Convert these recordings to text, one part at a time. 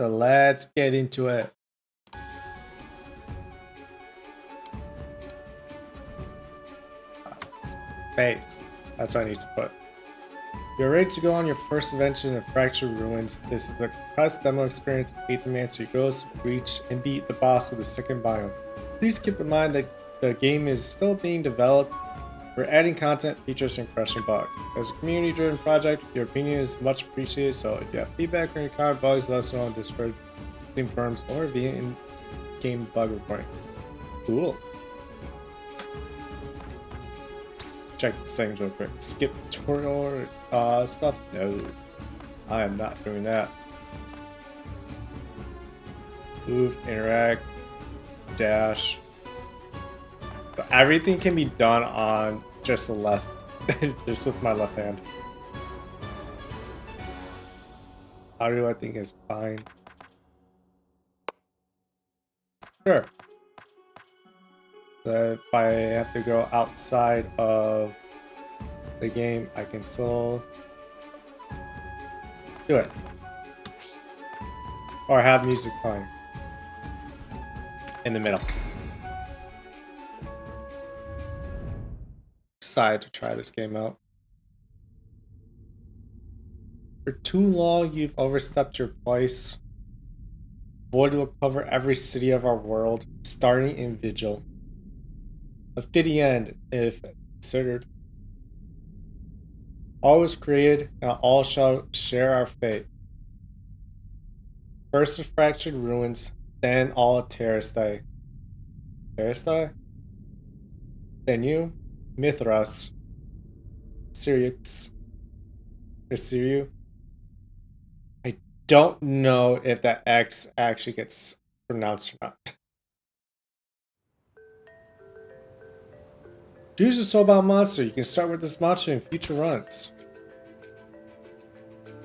So let's get into it. Space. That's what I need to put. You're ready to go on your first adventure in the Fractured Ruins. This is the compressed demo experience of Aethermancer. Your goal is to reach and beat the boss of the second biome. Please keep in mind that the game is still being developed. We're adding content, features, and crushing bugs. As a community-driven project, your opinion is much appreciated, so if you have feedback or encounter bugs, let us know on Discord, Steam forums, or via in-game bug reporting. Cool. Check the settings real quick. Skip tutorial stuff? No. I am not doing that. Move, interact, dash. So everything can be done on just the left. Just with my left hand. Audio I think is fine. Sure. So if I have to go outside of the game, I can still do it. Or have music playing in the middle. Excited to try this game out. For too long, you've overstepped your place. Void will cover every city of our world, starting in Vigil. A fitting end, if considered. All was created, and all shall share our fate. First the Fractured Ruins, then all Terrastai. Terrastai? Then you, Mithras, Syrinx, or Siriu. I don't know if that X actually gets pronounced or not. Choose a soulbound monster. You can start with this monster in future runs.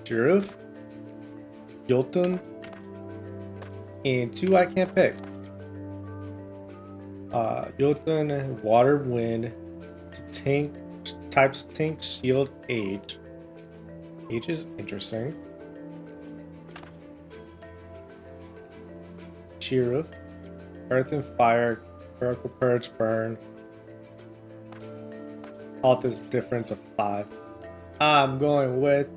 Jiruf, Joltun, and two I can't pick. Joltun, Water, Wind, Tank, types Tank, Shield, Age. Age is interesting. Jiruf, Earth and Fire, Miracle Purge, Burn. Health is difference of 5. I'm going with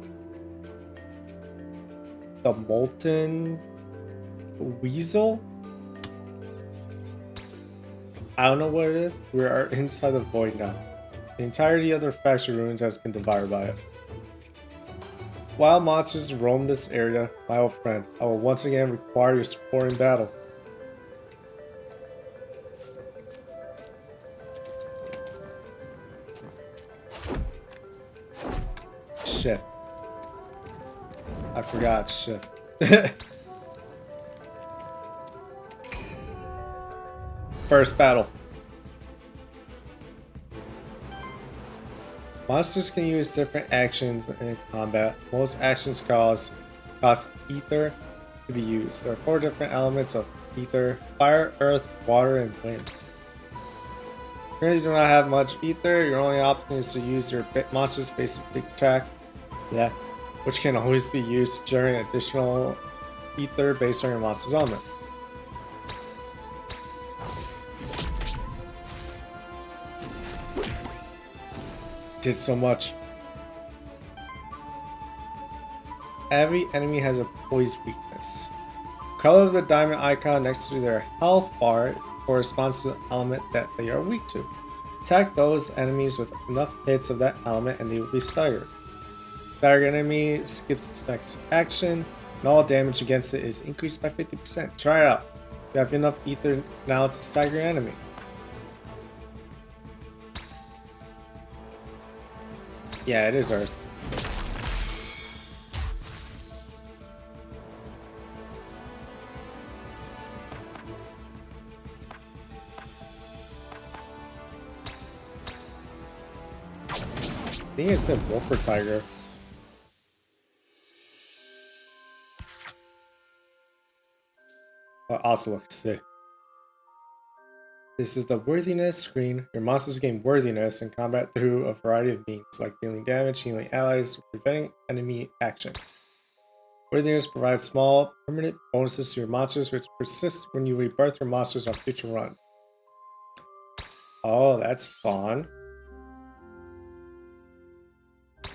the Molten Weasel. I don't know what it is. We are inside the void now. The entirety of the Fractured Ruins has been devoured by it. Wild monsters roam this area, my old friend. I will once again require your support in battle. Shift. I forgot shift. First battle. Monsters can use different actions in combat. Most actions cost ether to be used. There are 4 different elements of ether: fire, earth, water, and wind. Currently, you do not have much ether. Your only option is to use your monster's basic attack, which can always be used to generate additional ether based on your monster's element. Did so much. Every enemy has a poise weakness. The color of the diamond icon next to their health bar corresponds to the element that they are weak to. Attack those enemies with enough hits of that element and they will be staggered. Staggered enemy skips its next action, and all damage against it is increased by 50%. Try it out. You have enough ether now to stagger your enemy. Yeah, it is Earth. I think it said Wolf or Tiger. But also looks sick. This is the worthiness screen. Your monsters gain worthiness in combat through a variety of means, like dealing damage, healing allies, or preventing enemy action. Worthiness provides small, permanent bonuses to your monsters, which persist when you rebirth your monsters on future runs. Oh, that's fun.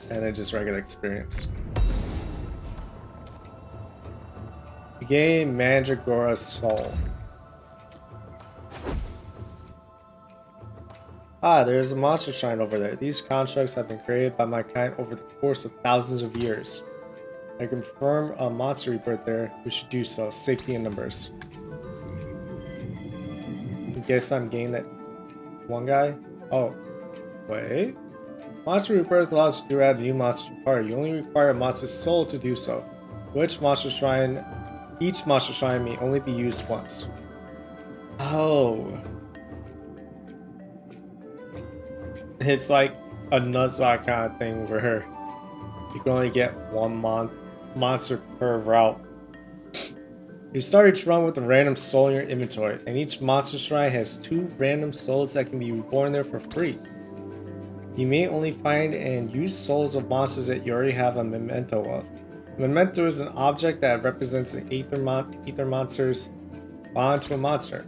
And then just regular experience. You gain Mandragora's Soul. Ah, there's a monster shrine over there. These constructs have been created by my kind over the course of thousands of years. I confirm a monster rebirth there. We should do so. Safety in numbers. I guess I'm getting that one guy. Oh, wait. Monster rebirth allows you to add a new monster to your party. You only require a monster's soul to do so. Each monster shrine may only be used once. Oh. It's like a Nuzlocke kind of thing where you can only get one monster per route. You start each run with a random soul in your inventory, and each monster shrine has 2 random souls that can be reborn there for free. You may only find and use souls of monsters that you already have a memento of. A memento is an object that represents an Aethermancer's bond to a monster.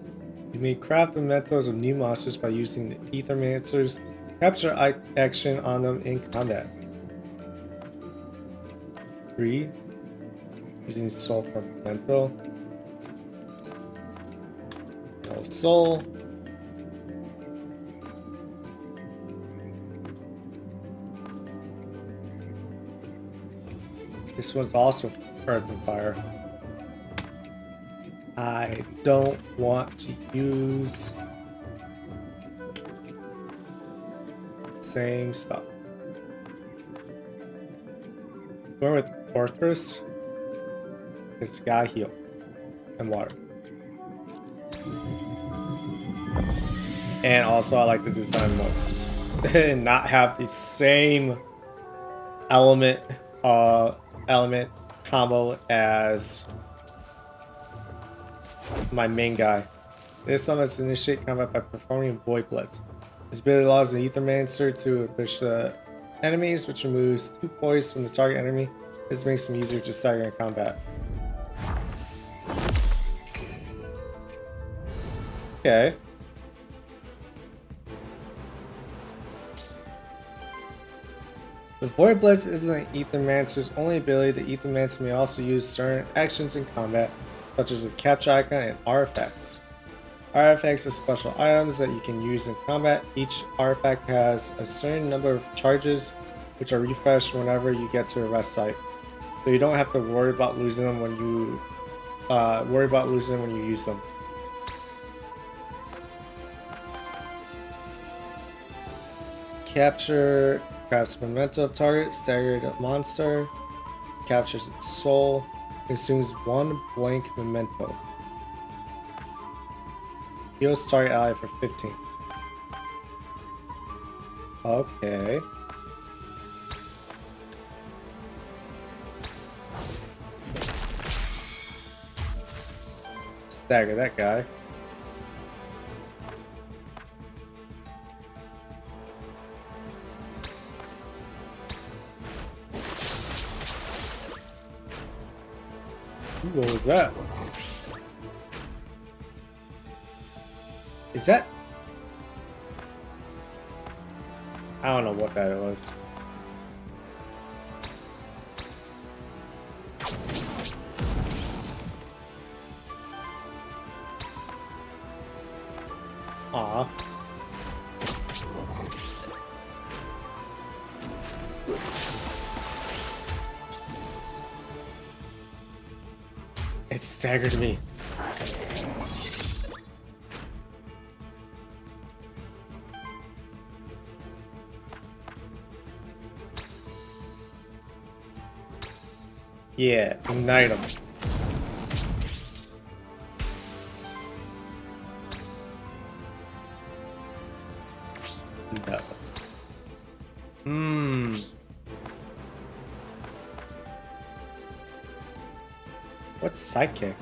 You may craft mementos of new monsters by using the Aethermancer's capture action on them in combat. 3. Using soul for memento. No soul. This one's also Earth and Fire. I don't want to use same stuff. Going with Orthrus. It's gotta heal and water. And also I like the design looks. And not have the same element combo as my main guy. This summons initiate combat by performing Void Blitz. This ability allows the Aethermancer to push the enemies, which removes 2 poise from the target enemy. This makes them easier to stagger in combat. Okay. The Void Blitz isn't an Aethermancer's only ability. The Aethermancer may also use certain actions in combat, such as a capture icon and artifacts. Artifacts are special items that you can use in combat. Each artifact has a certain number of charges, which are refreshed whenever you get to a rest site. So you don't have to worry about losing them when you use them. Capture crafts memento of target, staggered monster, captures its soul, consumes 1 blank memento. Heals target ally for 15. Okay. Stagger that guy. Ooh, what was that? Is that? I don't know what that was. Aw. It staggered me. Yeah, ignite him. No. What's sidekick?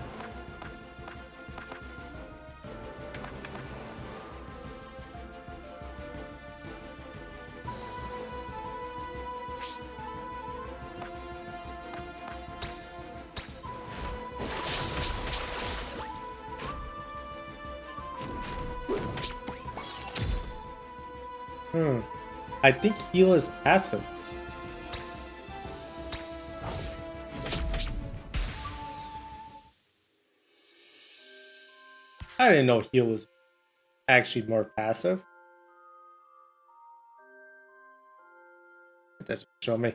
I think heal is passive. I didn't know heal was actually more passive. It doesn't show me.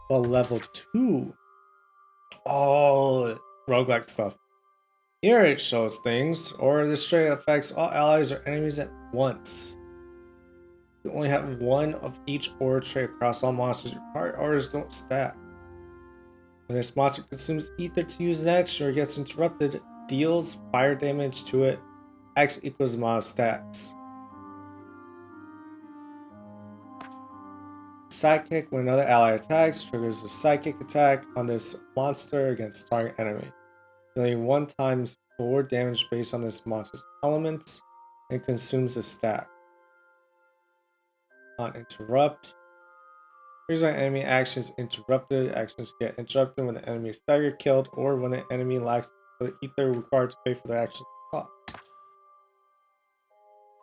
Well, level 2. Oh, roguelike stuff. Here it shows things, or this trait affects all allies or enemies at once. You only have one of each aura trait across all monsters. Your part auras don't stack. When this monster consumes ether to use an action or gets interrupted, it deals fire damage to it. X equals the amount of stacks. Sidekick, when another ally attacks, triggers a psychic attack on this monster against target enemy. Dealing 1 times 4 damage based on this monster's elements and consumes a stack. On interrupt. Here's when enemy actions interrupted. Actions get interrupted when the enemy is staggered, killed, or when the enemy lacks the ether required to pay for the action cost.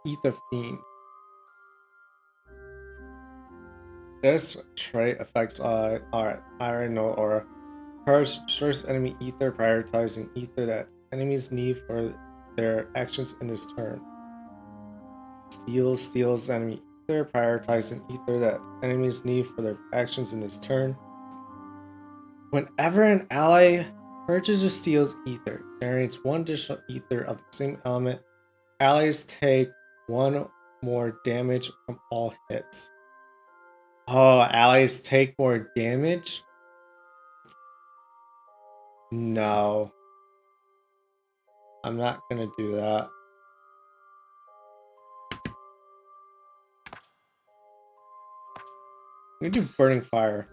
Ether Fiend. This trait affects our iron aura. Purge destroys enemy ether, prioritizing ether that enemies need for their actions in this turn. Steals enemy ether, prioritizing ether that enemies need for their actions in this turn. Whenever an ally purges or steals ether, generates 1 additional ether of the same element, allies take 1 more damage from all hits. Oh, allies take more damage? No. I'm not gonna do that. We do Burning Fire.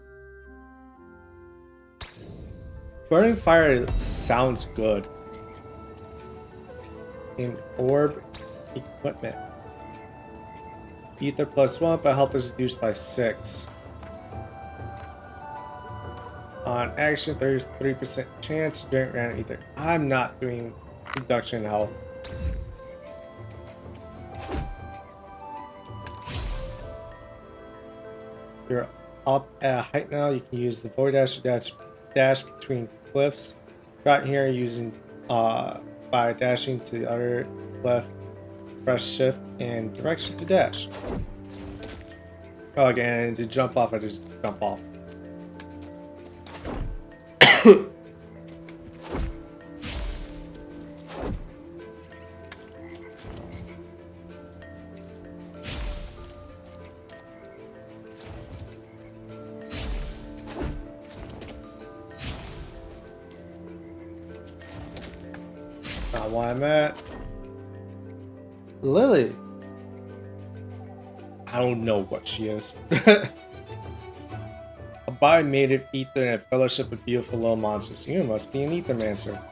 Burning Fire sounds good. In Orb Equipment. Ether +1, but health is reduced by 6. On action, 33% chance to generate random ether. I'm not doing reduction in health. You're up at height now. You can use the Void Dash to dash between cliffs. Right here, using by dashing to the other cliff, press shift and direction to dash. Oh, again, to jump off, I just jump off. Not why I'm at. Lily. I don't know what she is. A body made of ether and a fellowship of beautiful little monsters. You must be an Aethermancer.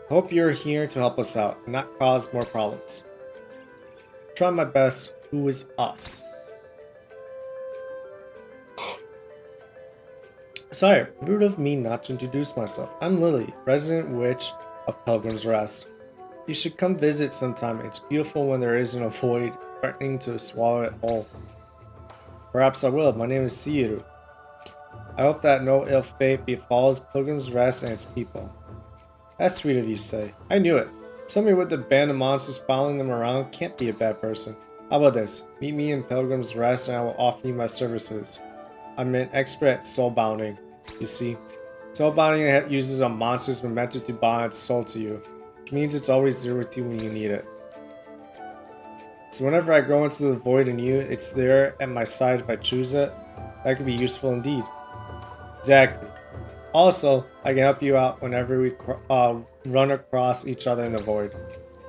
Hope you're here to help us out and not cause more problems. Try my best. Who is us? Sorry, rude of me not to introduce myself. I'm Lily, resident witch of Pilgrim's Rest. You should come visit sometime. It's beautiful when there isn't a void threatening to swallow it whole. Perhaps I will. My name is Siiru. I hope that no ill fate befalls Pilgrim's Rest and its people. That's sweet of you to say. I knew it. Somebody with a band of monsters following them around can't be a bad person. How about this? Meet me in Pilgrim's Rest and I will offer you my services. I'm an expert at soul bounding. You see, soul bounding uses a monster's memento to bond its soul to you, which means it's always there with you when you need it. So whenever I go into the void in you, it's there at my side if I choose it. That could be useful indeed. Exactly. Also, I can help you out whenever we run across each other in the void.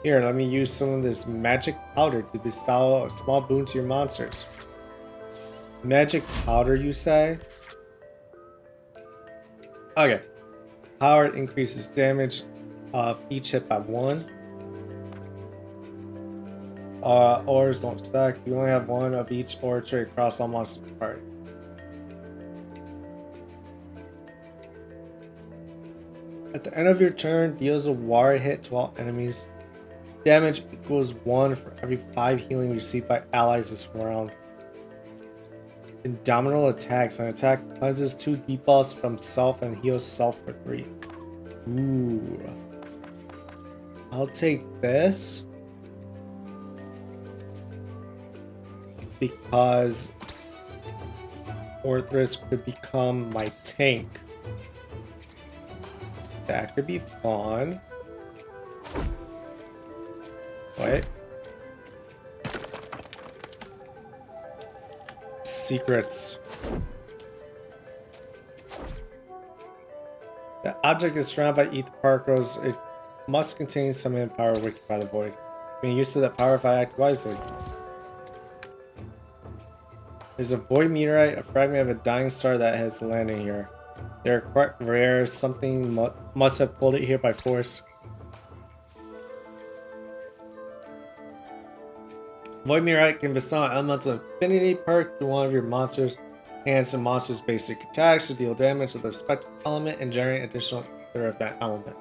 Here, let me use some of this magic powder to bestow a small boon to your monsters. Magic powder, you say? Okay. Power increases damage of each hit by 1. Auras don't stack. You only have 1 of each aura trait across all monsters in the party. At the end of your turn, deals a water hit to all enemies. Damage equals 1 for every 5 healing received by allies this round. Indomitable attacks. An attack cleanses 2 debuffs from self and heals self for 3. Ooh. I'll take this. Because Orthrus could become my tank. That could be fun. What? Secrets. The object is surrounded by ether particles. It must contain some hidden power wicked by the void. Being used to that power if I act wisely. There's a void meteorite, a fragment of a dying star that has landed here. They're quite rare. Something must have pulled it here by force. Void meteorite can bestow an elemental affinity perk to one of your monsters. Enhance the monster's basic attacks to deal damage to the respective element and generate additional ether of that element.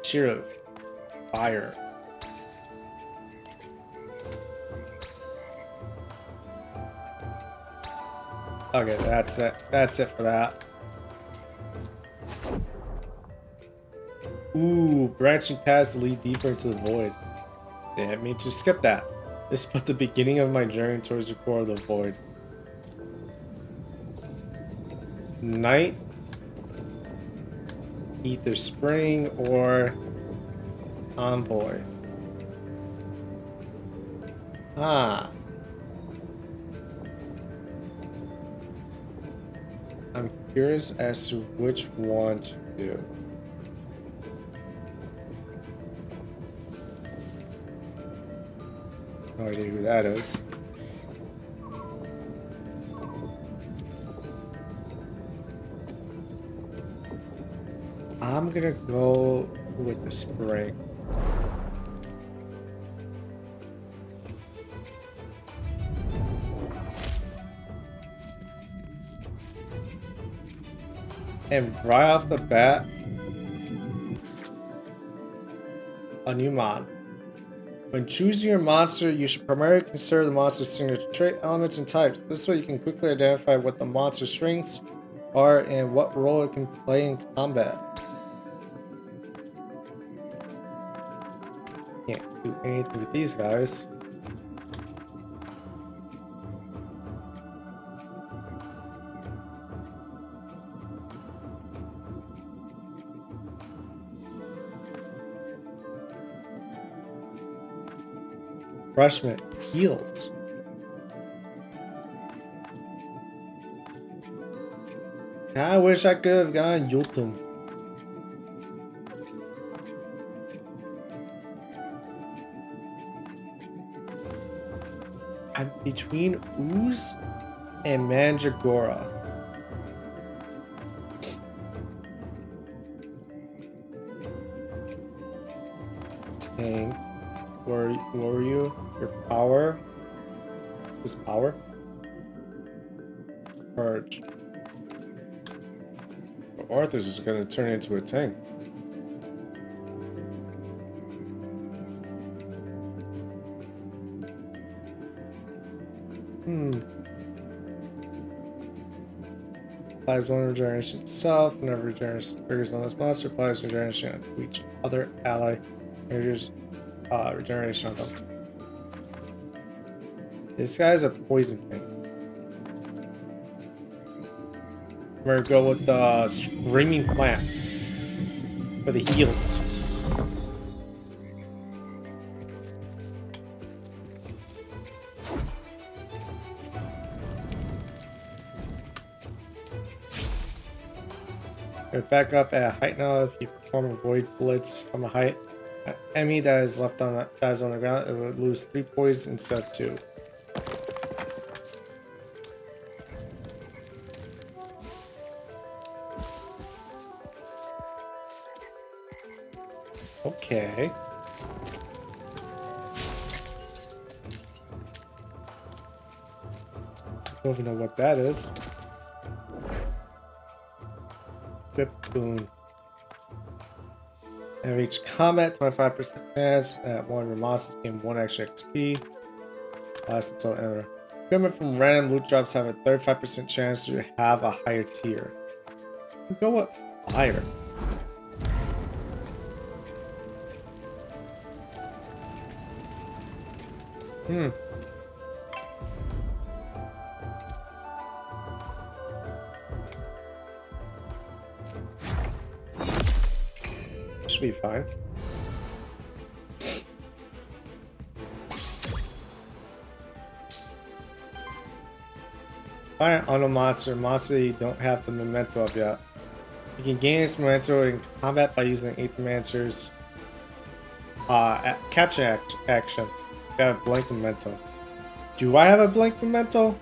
Sheriff. Fire. Okay, that's it. That's it for that. Ooh, branching paths lead deeper into the void. Damn me to skip that. This put the beginning of my journey towards the core of the void. Night, Ether Spring, or Envoy. Ah. I'm curious as to which one to do. No idea who that is. I'm gonna go with the spring. And right off the bat, a new mod. When choosing your monster, you should primarily consider the monster's signature trait, elements, and types. This way you can quickly identify what the monster's strengths are and what role it can play in combat. Can't do anything with these guys. Refreshment heals. I wish I could have gotten Jotun. I'm between Ooze and Mandragora. Tank. Where were you? Your power? This power? Purge. Arthur's is gonna turn into a tank. Applies one regeneration itself. Whenever regeneration triggers on this monster, applies regeneration to each other ally. Measures regeneration on them. This guy's a poison tank. We're gonna go with the Screaming Plant for the heals. We're back up at height now. If you perform a Void Blitz from a height, an enemy that is left on that is on the ground, it will lose 3 poison instead of 2. Okay. Don't even know what that is. equipped boon. And reach combat, 25% chance at one of your monsters gain 1 extra XP. Last until enter. Equipment from random loot drops have a 35% chance to have a higher tier. We go with fire. Should be fine. Fire on a monster you don't have the memento of yet. You can gain its memento in combat by using Aethermancer's capture action. You got a blank memento. Do I have a blank memento?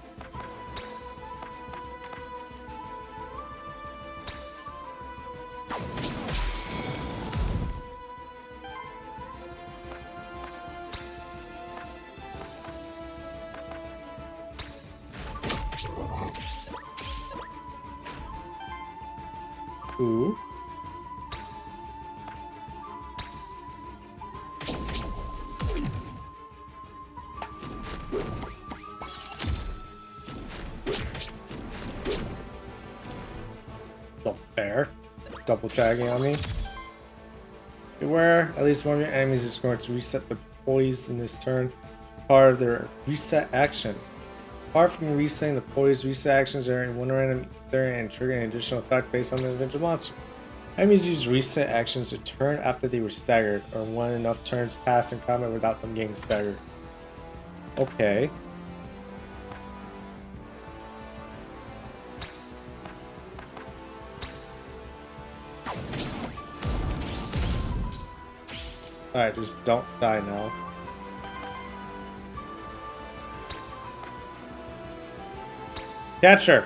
Ooh. So fair. Double tagging on me. Beware, at least one of your enemies is going to reset the poise in this turn. Part of their reset action. Apart from resetting the poise, reset actions are in one random ether and trigger an additional effect based on the individual monster. Enemies use reset actions to turn after they were staggered, or when enough turns passed in combat without them getting staggered. Okay. Alright, just don't die now. Catch her!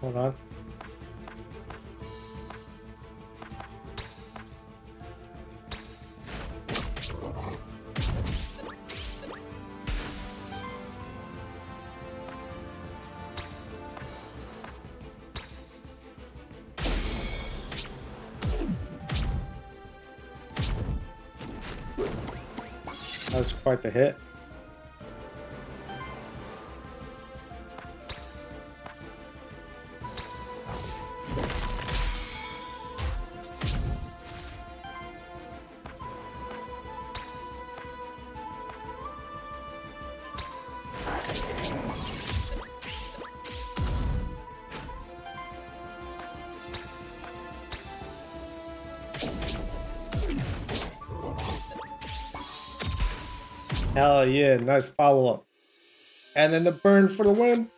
Hold on. That was quite the hit. Hell yeah, nice follow-up. And then the burn for the win.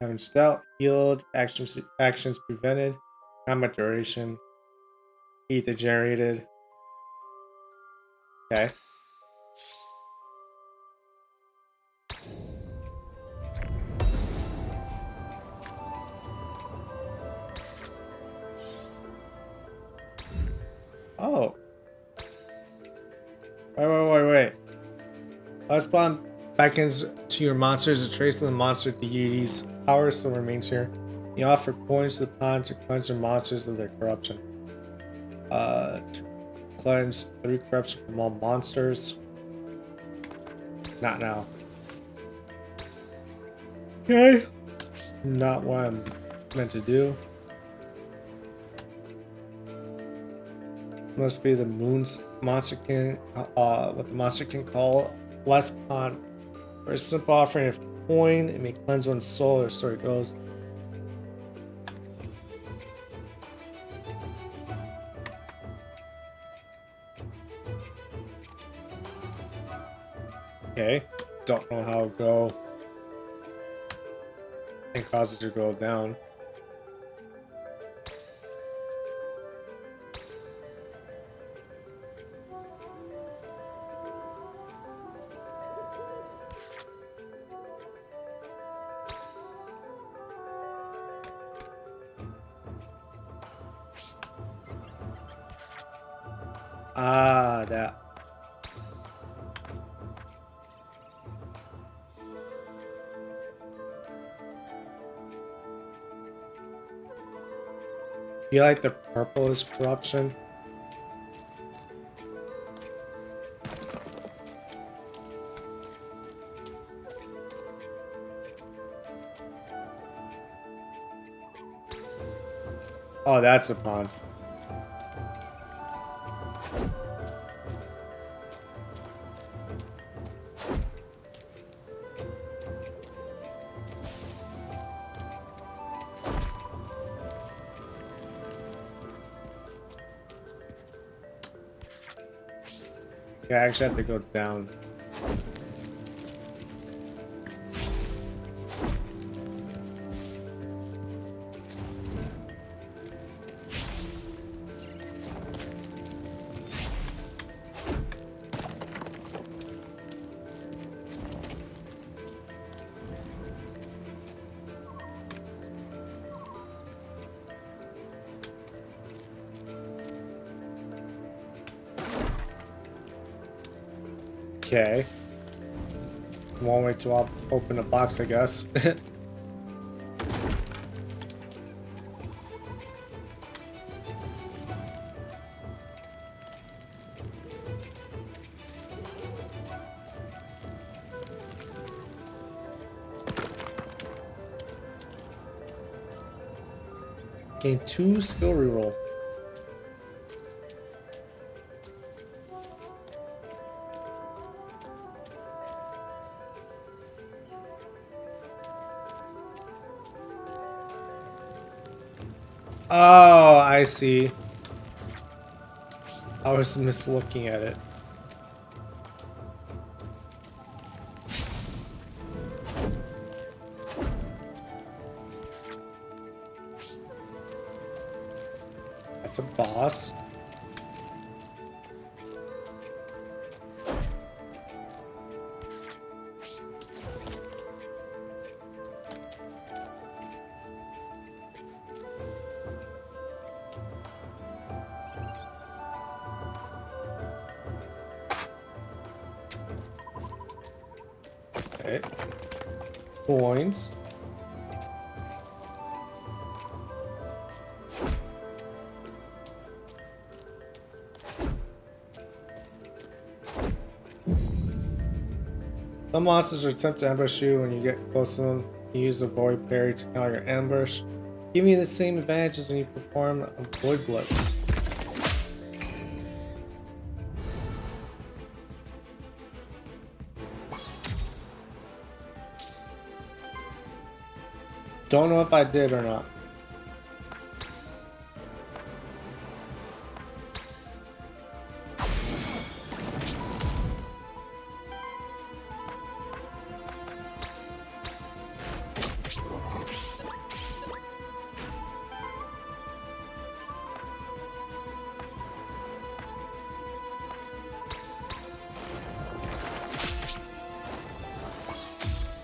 Having stout, healed, actions prevented, combat duration, ether generated. Okay. Oh. Wait. Last bomb beckons to your monsters. A trace of the monster deity's power still remains here. You offer coins to the pond to cleanse your monsters of their corruption. To cleanse 3 corruption from all monsters. Not now. Okay. Not what I'm meant to do. Must be the moon's monster can, what the monster can call blessed pond. For a simple offering of coin, it may cleanse one's soul, or so it goes. Okay, don't know how to go and cause it to go down. Ah, that. You like the purple is corruption? Oh, that's a pond. Yeah, I actually have to go down. Okay. One way to open a box, I guess. Gain 2 skill reroll. Oh, I see. I was mislooking at it. That's a boss. Okay. Coins. Some monsters attempt to ambush you when you get close to them. You use a void parry to counter your ambush, giving you the same advantages when you perform a void blitz. Don't know if I did or not.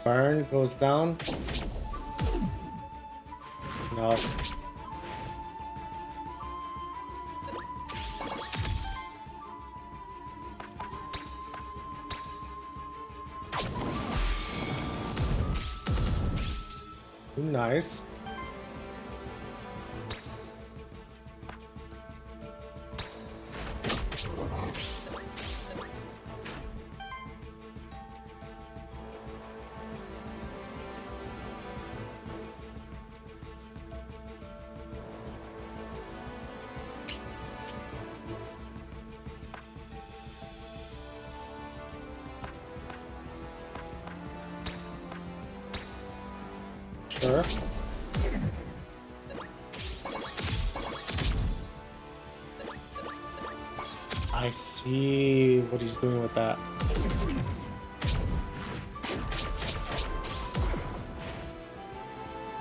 Burn goes down. No. Nice. Sure. I see what he's doing with that.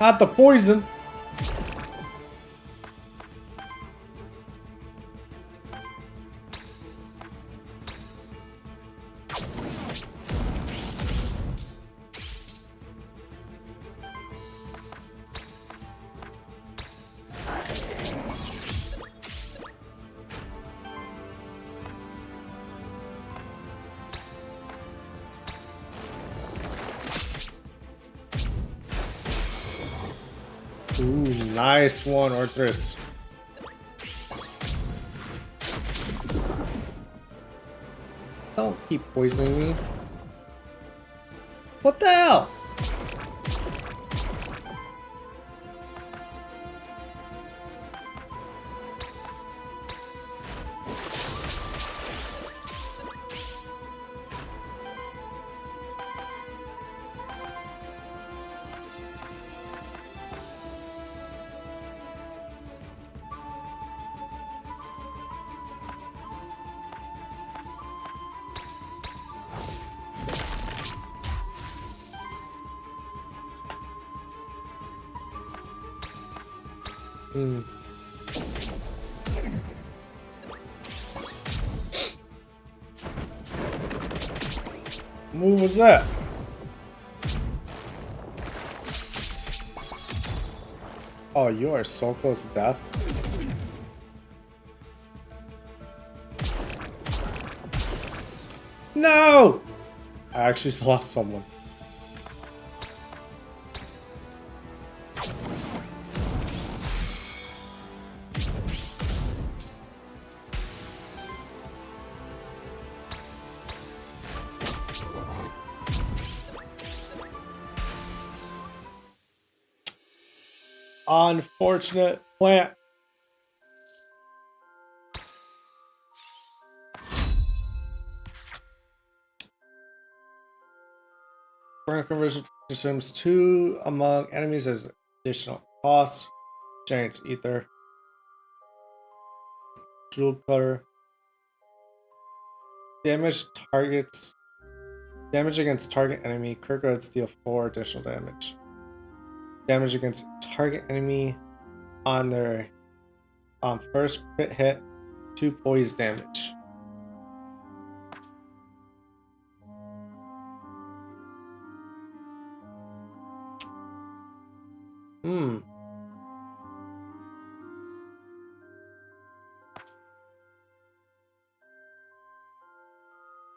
Not the poison. Ooh, nice one, Orthrus. Don't keep poisoning me. What the hell? Hmm. What was that? Oh, you are so close to death. No! I actually lost someone. Unfortunate plant. Burn conversion consumes 2 among enemies as additional cost. Giant's Ether. Jewel Cutter. Damage targets. Damage against target enemy. Kirkwood deal 4 additional damage. Damage against target enemy on their first crit hit. 2 poise damage. Hmm.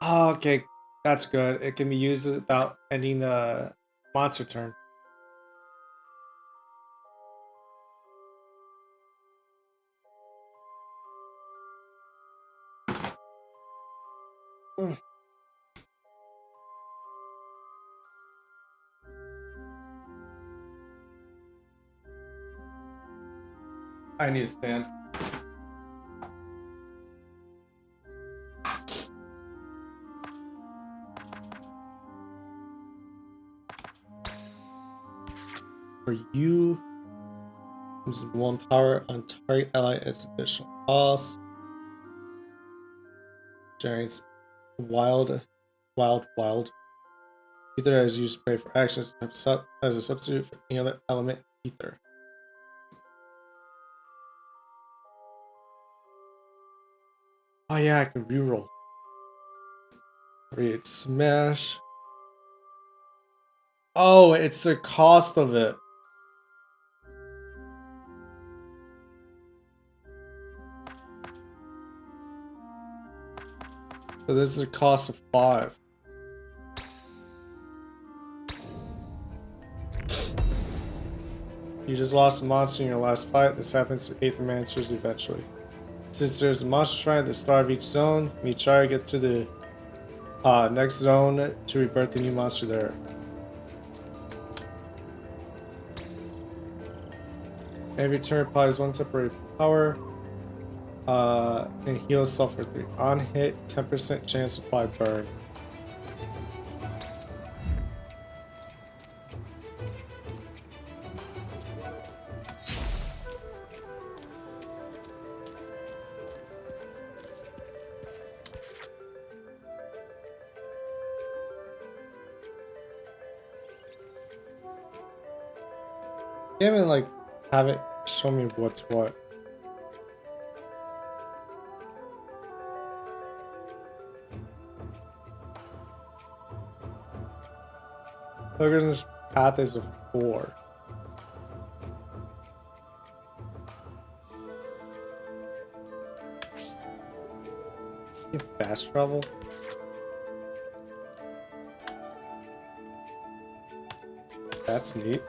Oh, okay, that's good. It can be used without ending the monster turn. Mm. I need to stand. For you, use 1 power on target ally as additional cost. Generates wild. Ether is used to pay for actions as a substitute for any other element ether. Oh yeah, I can reroll. Create smash. Oh, it's the cost of it. So this is a cost of 5. You just lost a monster in your last fight. This happens to Aethermancers eventually. Since there's a monster shrine at the start of each zone, you try to get to the next zone to rebirth the new monster there. Every turn applies 1 temporary power and heal self for 3. On hit, 10% chance to apply burn. You haven't like have it show me what's what. Pilgrim's path is a 4. You fast travel? That's neat.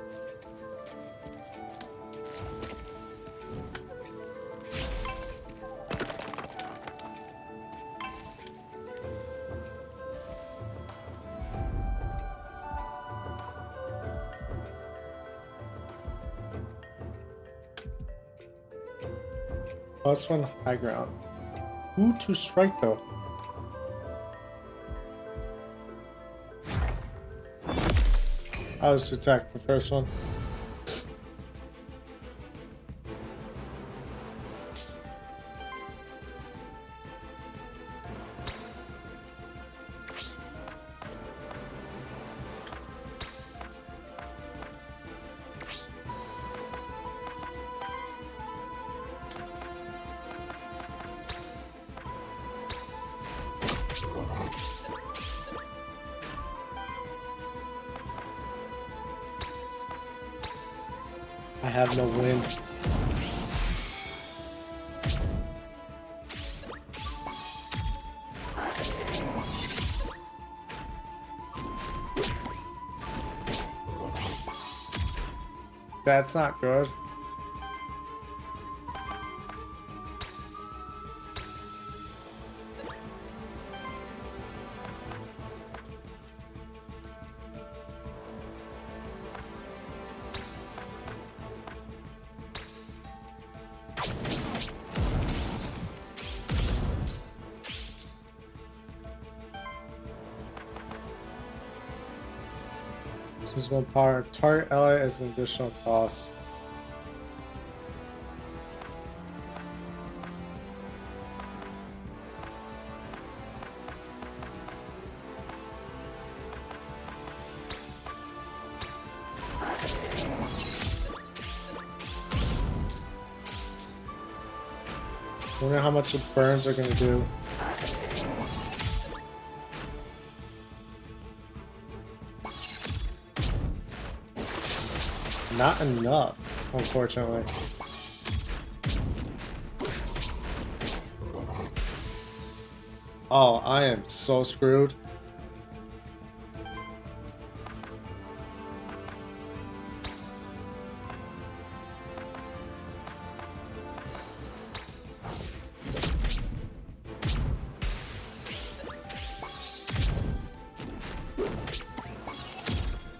+1 high ground. Who to strike though? I was to attack the first one. I have no wind. That's not good. This is one power. Target ally as an additional cost. I wonder how much the burns are gonna do. Not enough, unfortunately. Oh, I am so screwed.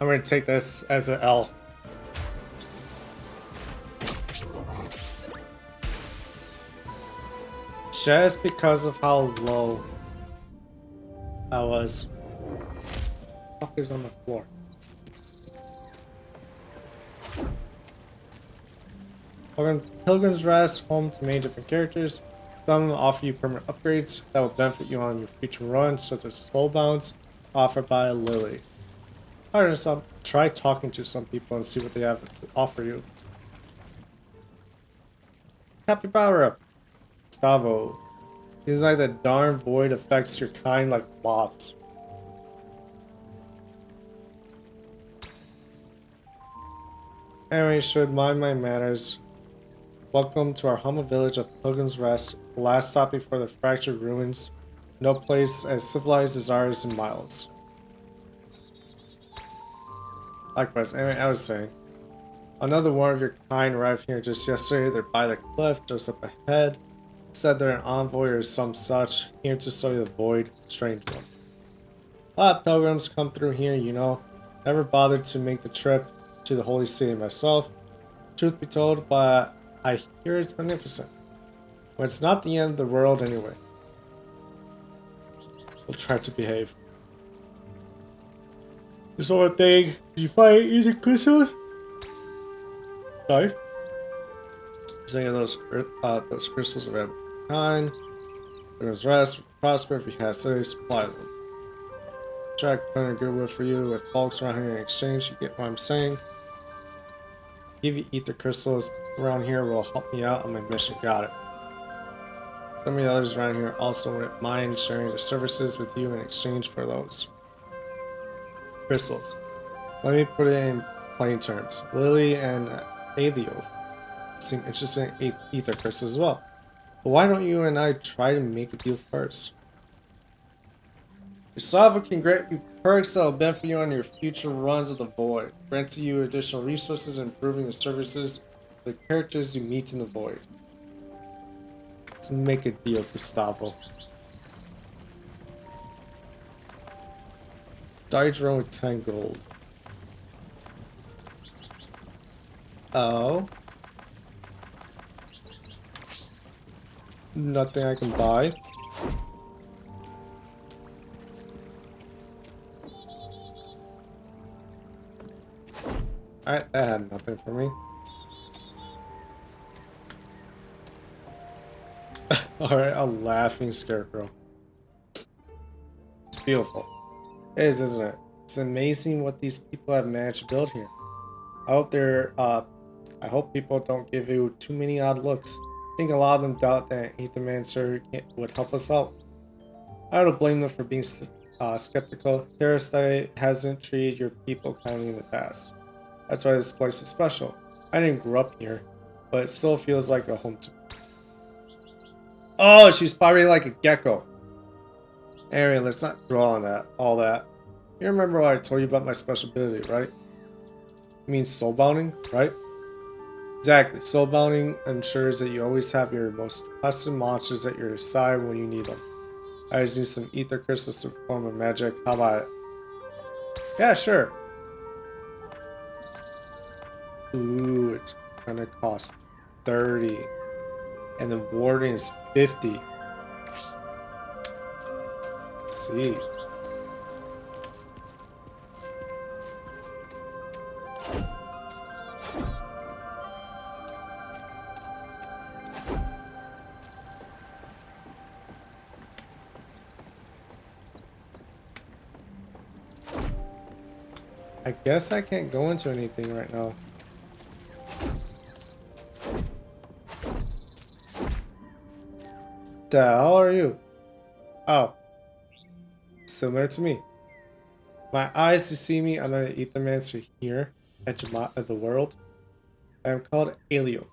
I'm gonna take this as an L. Just because of how low I was. Fuck is on the floor. Pilgrim's Rest, home to many different characters. Some will offer you permanent upgrades that will benefit you on your future runs, such as Soulbounds, offered by Lily. Try talking to some people and see what they have to offer you. Happy power up! Gustavo. Seems like the darn void affects your kind like moths. Anyway, should mind my manners. Welcome to our humble village of Pilgrim's Rest, the last stop before the fractured ruins. No place as civilized as ours in miles. Likewise, anyway, I was saying. Another one of your kind arrived here just yesterday. They're by the cliff, just up ahead. Said they're an envoy or some such, here to study the void. Strange one. A lot of pilgrims come through here, you know. Never bothered to make the trip to the holy city myself. Truth be told, but I hear it's magnificent. But it's not the end of the world anyway. We'll try to behave. This one thing, did you find easy crystals? Sorry? Saying those crystals are every kind. There's rest, prosper if you have cities, supply them. Jack plenty of goodwill for you with folks around here in exchange, you get what I'm saying? Give you ether crystals around here will help me out on my mission, got it. Some of the others around here also wouldn't mind sharing their services with you in exchange for those crystals. Let me put it in plain terms. Lily and Aetherioth seem interested in ether crystals as well. But why don't you and I try to make a deal first? Gustavo can grant you perks that will benefit you on your future runs of the void, granting you additional resources and improving the services of the characters you meet in the void. Let's make a deal, Gustavo. Started your own with 10 gold. Oh. Nothing I can buy. Alright, that had nothing for me. Alright, a laughing scarecrow. It's beautiful. It is, isn't it? It's amazing what these people have managed to build here. I hope people don't give you too many odd looks. I think a lot of them doubt that Aethermancer would help us out. I don't blame them for being skeptical. Terrasite hasn't treated your people kindly in the past. That's why this place is special. I didn't grow up here, but it still feels like a home to me. Oh, she's probably like a gecko. Anyway, let's not dwell on all that. You remember what I told you about my special ability, right? You mean soulbounding, right? Exactly. Soulbounding ensures that you always have your most trusted monsters at your side when you need them. I just need some ether crystals to perform a magic. How about it? Yeah, sure. Ooh, it's gonna cost 30. And the warden is 50. Let's see. I guess I can't go into anything right now. The hell are you? Oh, similar to me. My eyes deceive me. I'm not an Aethermancer here at Jamat of the world. I am called Alioth.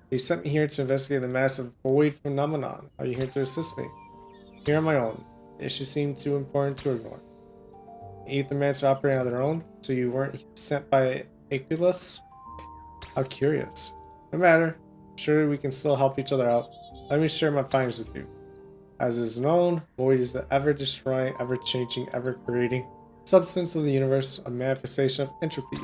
They sent me here to investigate the massive void phenomenon. Are you here to assist me? Here on my own. The issue seemed too important to ignore. Aethermancer operating on their own, so you weren't sent by Aquilus? How curious. No matter. Surely we can still help each other out. Let me share my findings with you. As is known, void is the ever-destroying, ever-changing, ever-creating substance of the universe, a manifestation of entropy.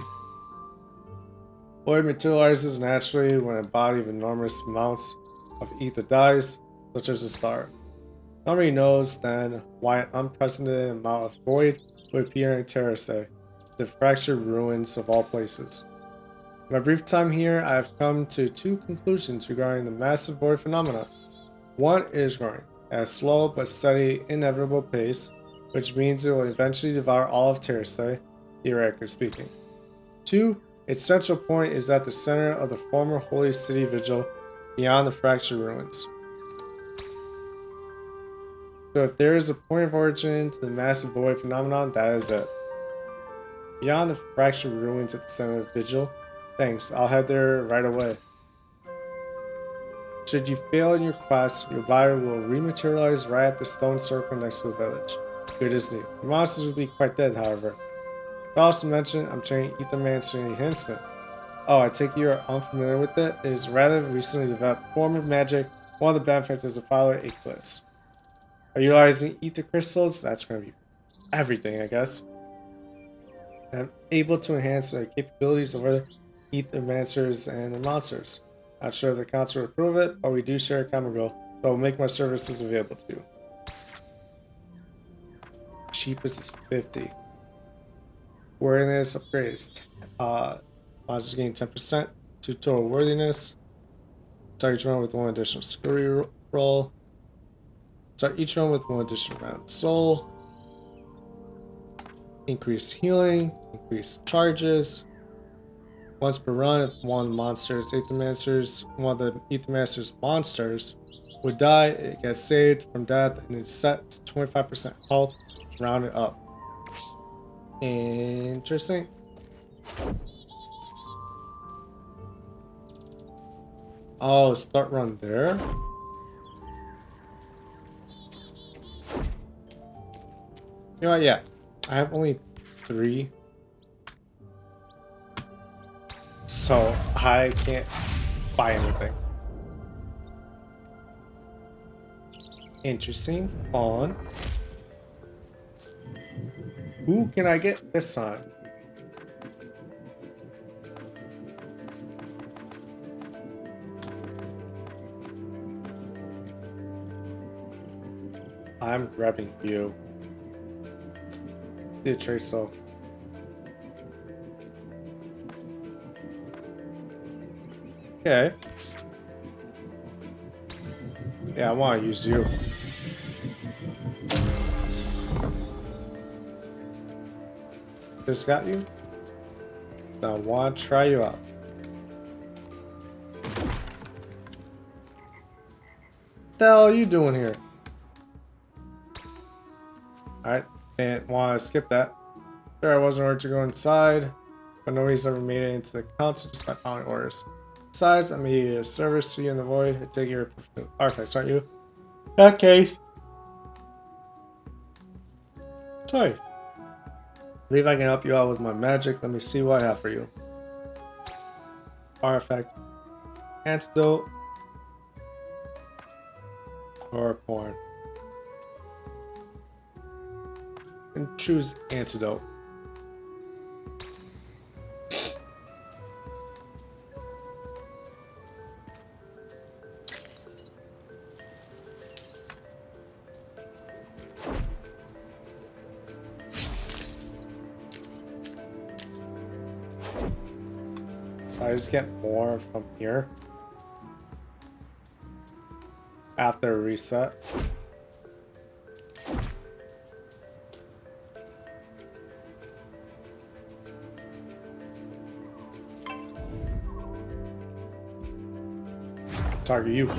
Void materializes naturally when a body of enormous amounts of ether dies, such as a star. Nobody knows then why an unprecedented amount of void would appear in Terrasay, the fractured ruins of all places. In my brief time here, I have come to two conclusions regarding the massive void phenomena. One, it is growing at a slow but steady, inevitable pace, which means it will eventually devour all of Terrasay, theoretically speaking. Two, its central point is at the center of the former holy city vigil, beyond the fractured ruins. So if there is a point of origin to the massive void phenomenon, that is it. Beyond the fractured ruins at the center of the vigil. Thanks, I'll head there right away. Should you fail in your quest, your body will rematerialize right at the stone circle next to the village. Good as new. The monsters will be quite dead, however. I also mentioned I'm training Aethermancer enhancement. Oh, I take it you're unfamiliar with it. It is a rather recently developed form of magic. One of the benefits is a follower Aquilus. Are you utilizing ether crystals? That's going to be everything, I guess. I'm able to enhance the capabilities of other Aethermancers and their monsters. Not sure if the council will approve it, but we do share a common goal, so I'll make my services available to you. Cheapest is 50. Worthiness upgrade is monsters gain 10% to total worthiness. Start each run with one additional scurry roll. Start each run with one additional round soul. Increase healing, increase charges. Once per run, if one of the monsters, one of the Aethermancer's monsters would die, it gets saved from death and is set to 25% health, rounded up. Interesting. Oh, start run there. You know what? Yeah, I have only 3. So I can't buy anything. Interesting. Fun. Who can I get this time? I'm grabbing you. The trace though. Okay. Yeah, I want to use you. Just got you. Now I want to try you out. What the hell are you doing here? Alright, didn't want to skip that. Sure, I wasn't ordered to go inside, but nobody's ever made it into the council just by following orders. Besides, I'm a service to you in the void. I take your artifacts, aren't you? In that case. Sorry. Believe I can help you out with my magic. Let me see what I have for you. Artifact. Antidote. Or corn. And choose antidote. I just get more from here after a reset. Target you.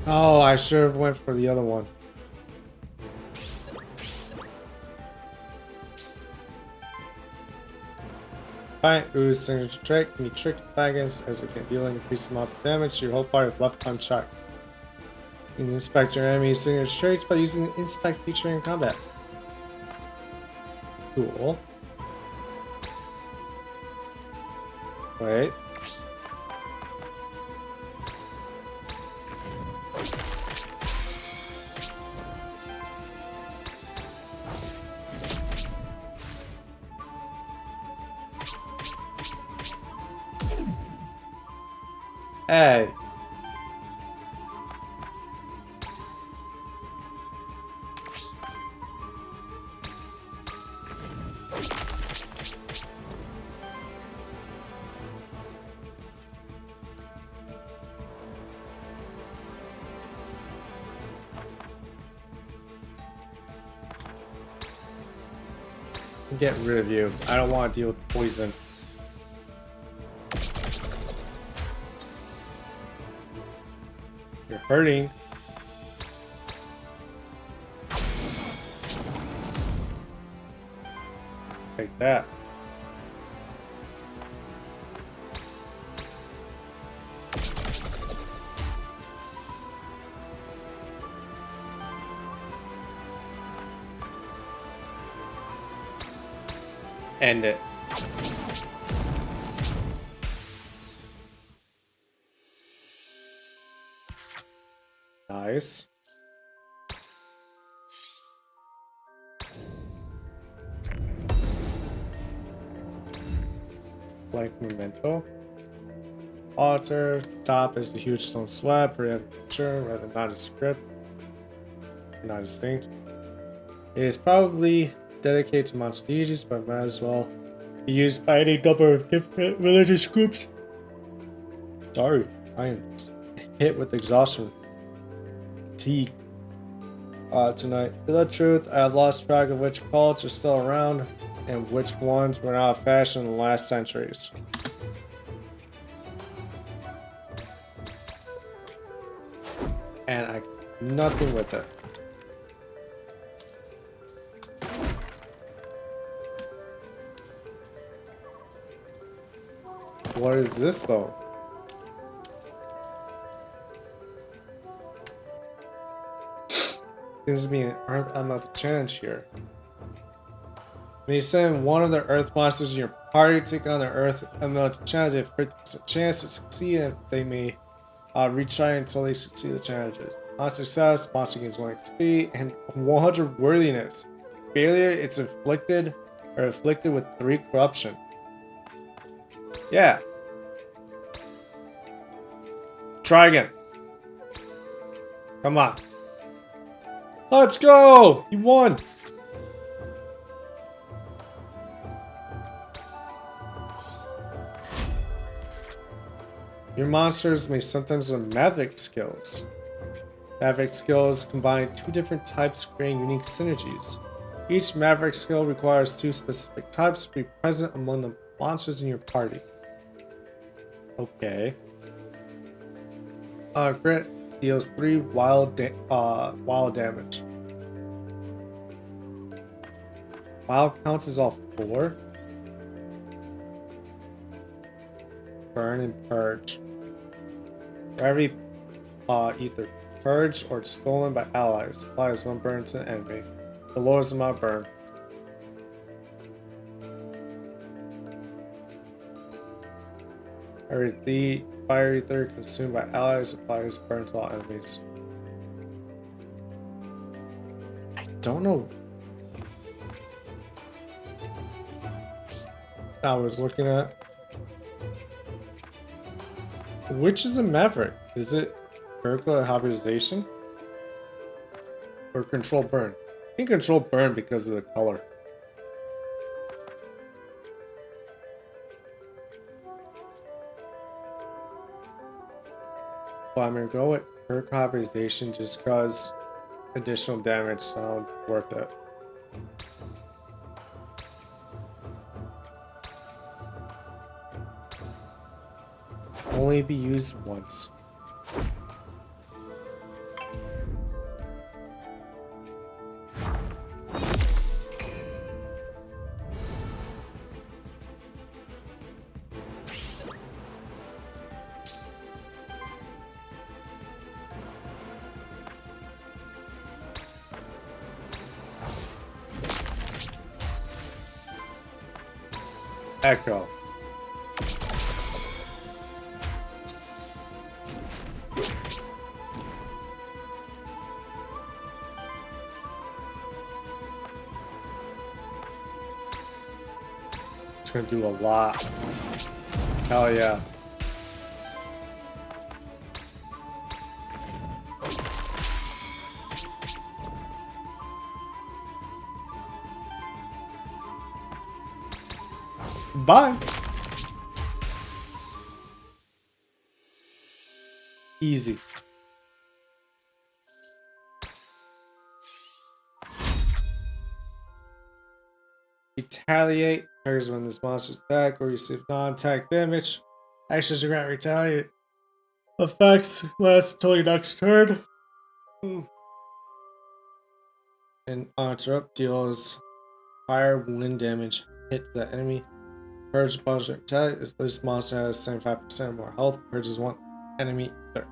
Oh, I should have went for the other one. Alright, Ooze signature trait can be tricked dragons as it can deal an increased amount of damage to your whole party with left unchecked. You can inspect your enemy's signature traits by using the inspect feature in combat. Cool. Wait. Hey. Get rid of you. I don't want to deal with poison. You're hurting. Take that. End it. Nice. Blank memento. Altar. Top is a huge stone slab. Pretty picture rather than nondescript. Not distinct. It is probably dedicated to monster deities, but might as well be used by any number of different religious groups. Sorry, I am hit with exhaustion. Fatigue. Tonight. To the truth, I have lost track of which cults are still around and which ones were out of fashion in the last centuries. And I nothing with it. What is this though? Seems to be an Earth Elemental challenge here. When you send one of the Earth monsters in your party to take on the Earth Elemental challenge, if it's a chance to succeed, and they may retry until they succeed the challenges. On success, monster gains 1 XP and 100 worthiness. Failure, it's afflicted with 3 corruption. Yeah. Try again. Come on. Let's go! You won! Your monsters may sometimes have Maverick skills. Maverick skills combine two different types, creating unique synergies. Each Maverick skill requires two specific types to be present among the monsters in your party. Okay. Grit deals 3 wild damage. Wild counts as all 4. Burn and purge. For every ether purged or stolen by allies, applies 1 burn to an enemy. The lowest amount of burn. Every fire ether consumed by allies applies burn to all enemies. I don't know. I was looking at. Which is a Maverick? Is it vertical hybridization? Or control burn? I think control burn because of the color. Well, I'm gonna go with vertical hybridization just because additional damage sounds worth it. Only be used once. Echo. It's gonna do a lot. Hell yeah. Bye. Easy. Retaliate occurs when this monster's attack or receive non-attack damage. Actions you grant retaliate. Effects last until your next turn. And interrupt deals fire wind damage hit to the enemy. Purge punishment attack. If this monster has 75% more health, purges 1 enemy ether.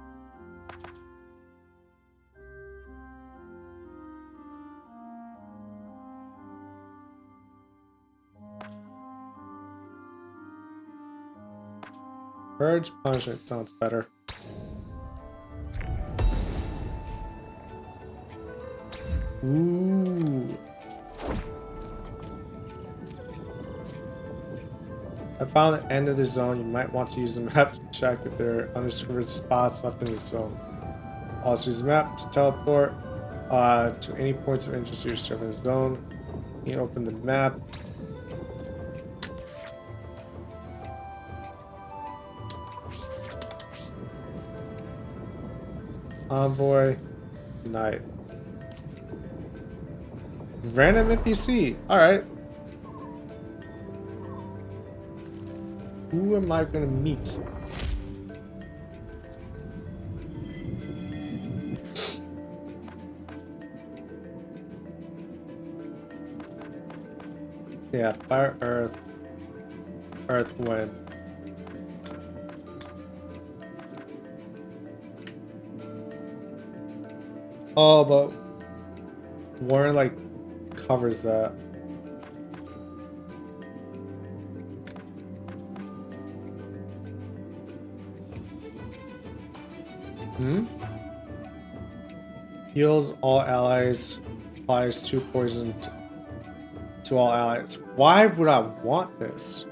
Purge punishment sounds better. Ooh. I found the end of the zone. You might want to use the map to check if there are undiscovered spots left in the zone. Also use the map to teleport to any points of interest you're serving the zone. You can open the map. Envoy. Night. Random NPC. Alright. Who am I gonna meet? Yeah, fire, earth, wind. Oh, but Warren like covers that. Heals all allies, applies 2 poison to all allies. Why would I want this?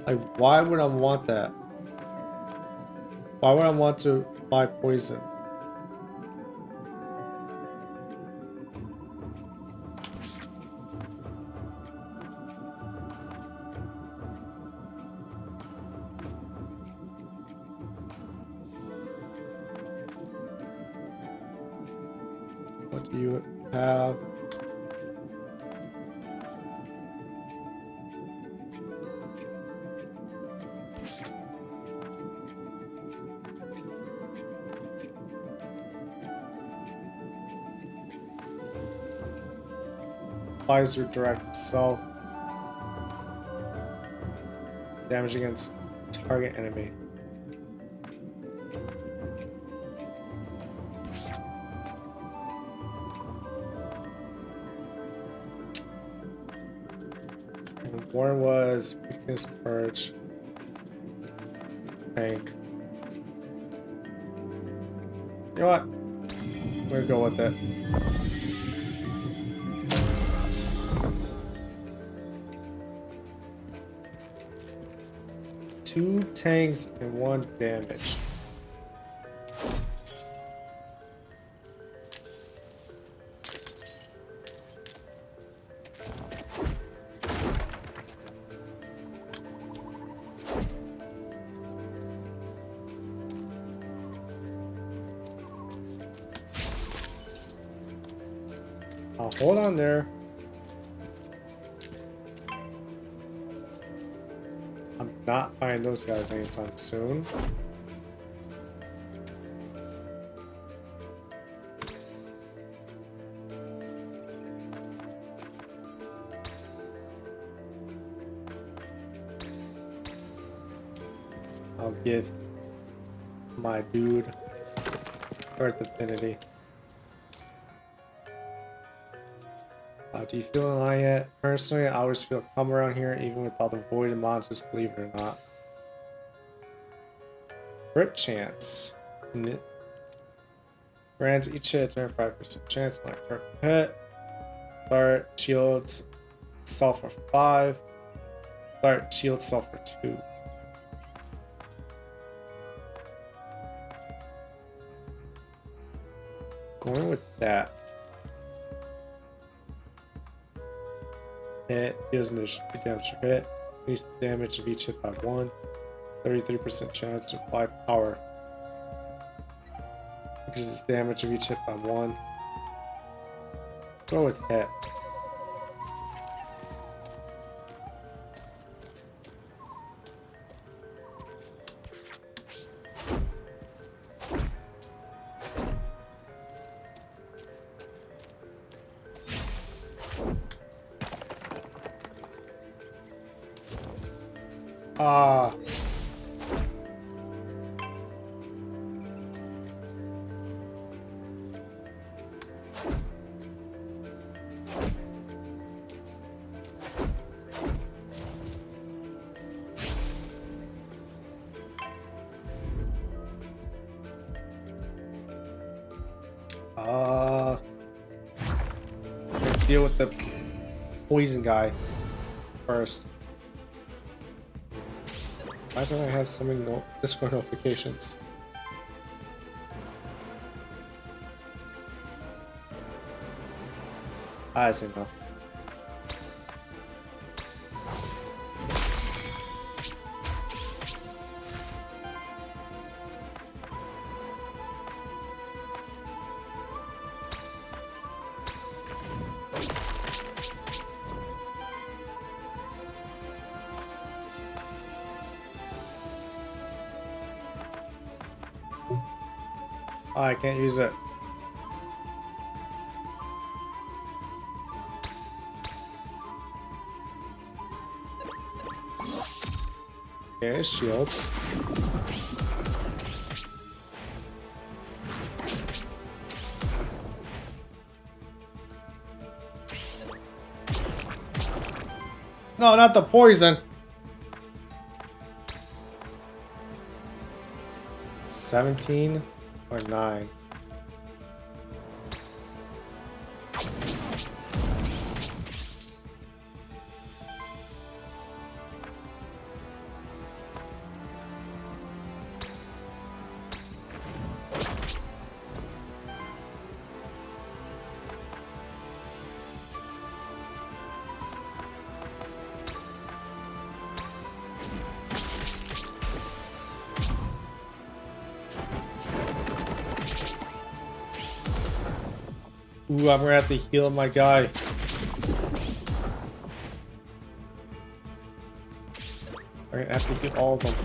Like, why would I want that? Why would I want to apply poison? What do you have? Applies your direct self. Damage against target enemy. And one was weakness purge. Tank. You know what? We're gonna go with it. Two tanks and 1 damage. I'll hold on there. I'm not buying those guys anytime soon. I'll give my dude Earth Affinity. Do you feel alive yet? Personally, I always feel calm around here, even with all the voided monsters, believe it or not. Crit chance. Grants each hit a 35% chance on a crit hit. Start shields self for 5. Start shield self for 2. Going with that. Hit deals an additional damage per hit. Increase the damage of each hit by 1. 33% chance to apply power. Increases damage of each hit by 1. Go with hit. Let's deal with the poison guy first. Why don't I have so many Discord notifications? I see now. Oh, I can't use it. Okay, shield. No, not the poison. 17 or 9. Ooh, I'm gonna have to heal my guy. I'm gonna have to heal all of them.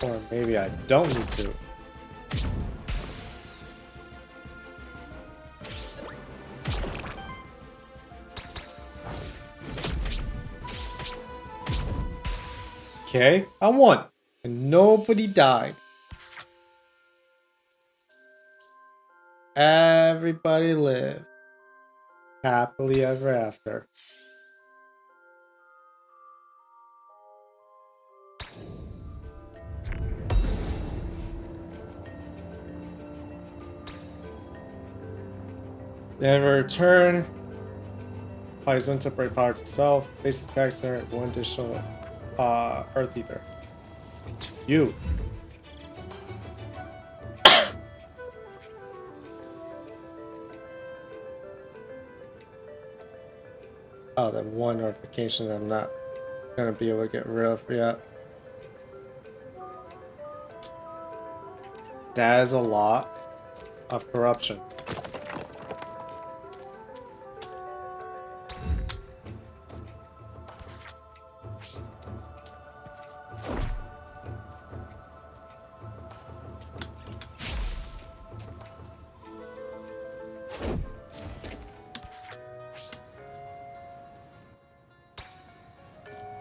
Or maybe I don't need to. Okay, I won. And nobody died. Everybody lived happily ever after. Then return. Applies one temporary power to itself. Basic attacks generate one additional Earth Ether. To you. Oh, then one notification that I'm not gonna be able to get rid of yet. That is a lot of corruption.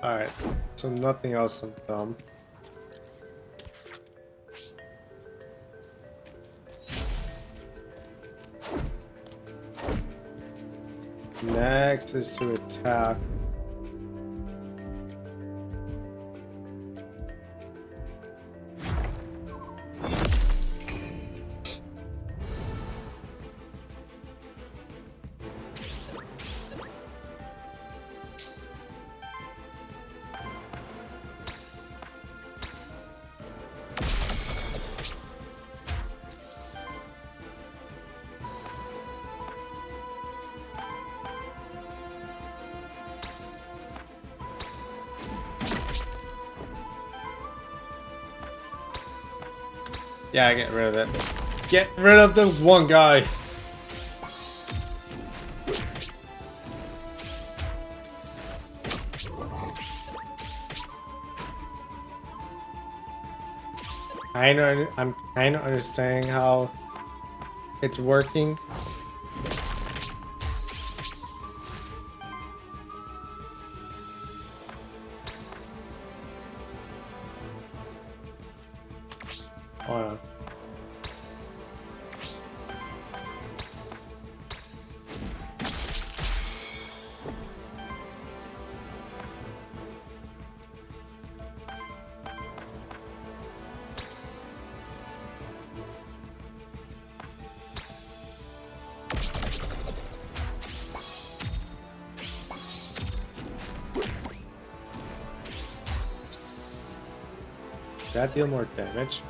Alright, so nothing else on them. Next is to attack. Yeah, get rid of it. Get rid of the one guy. I'm kind of understanding how it's working. Hold on. Does that deal more damage?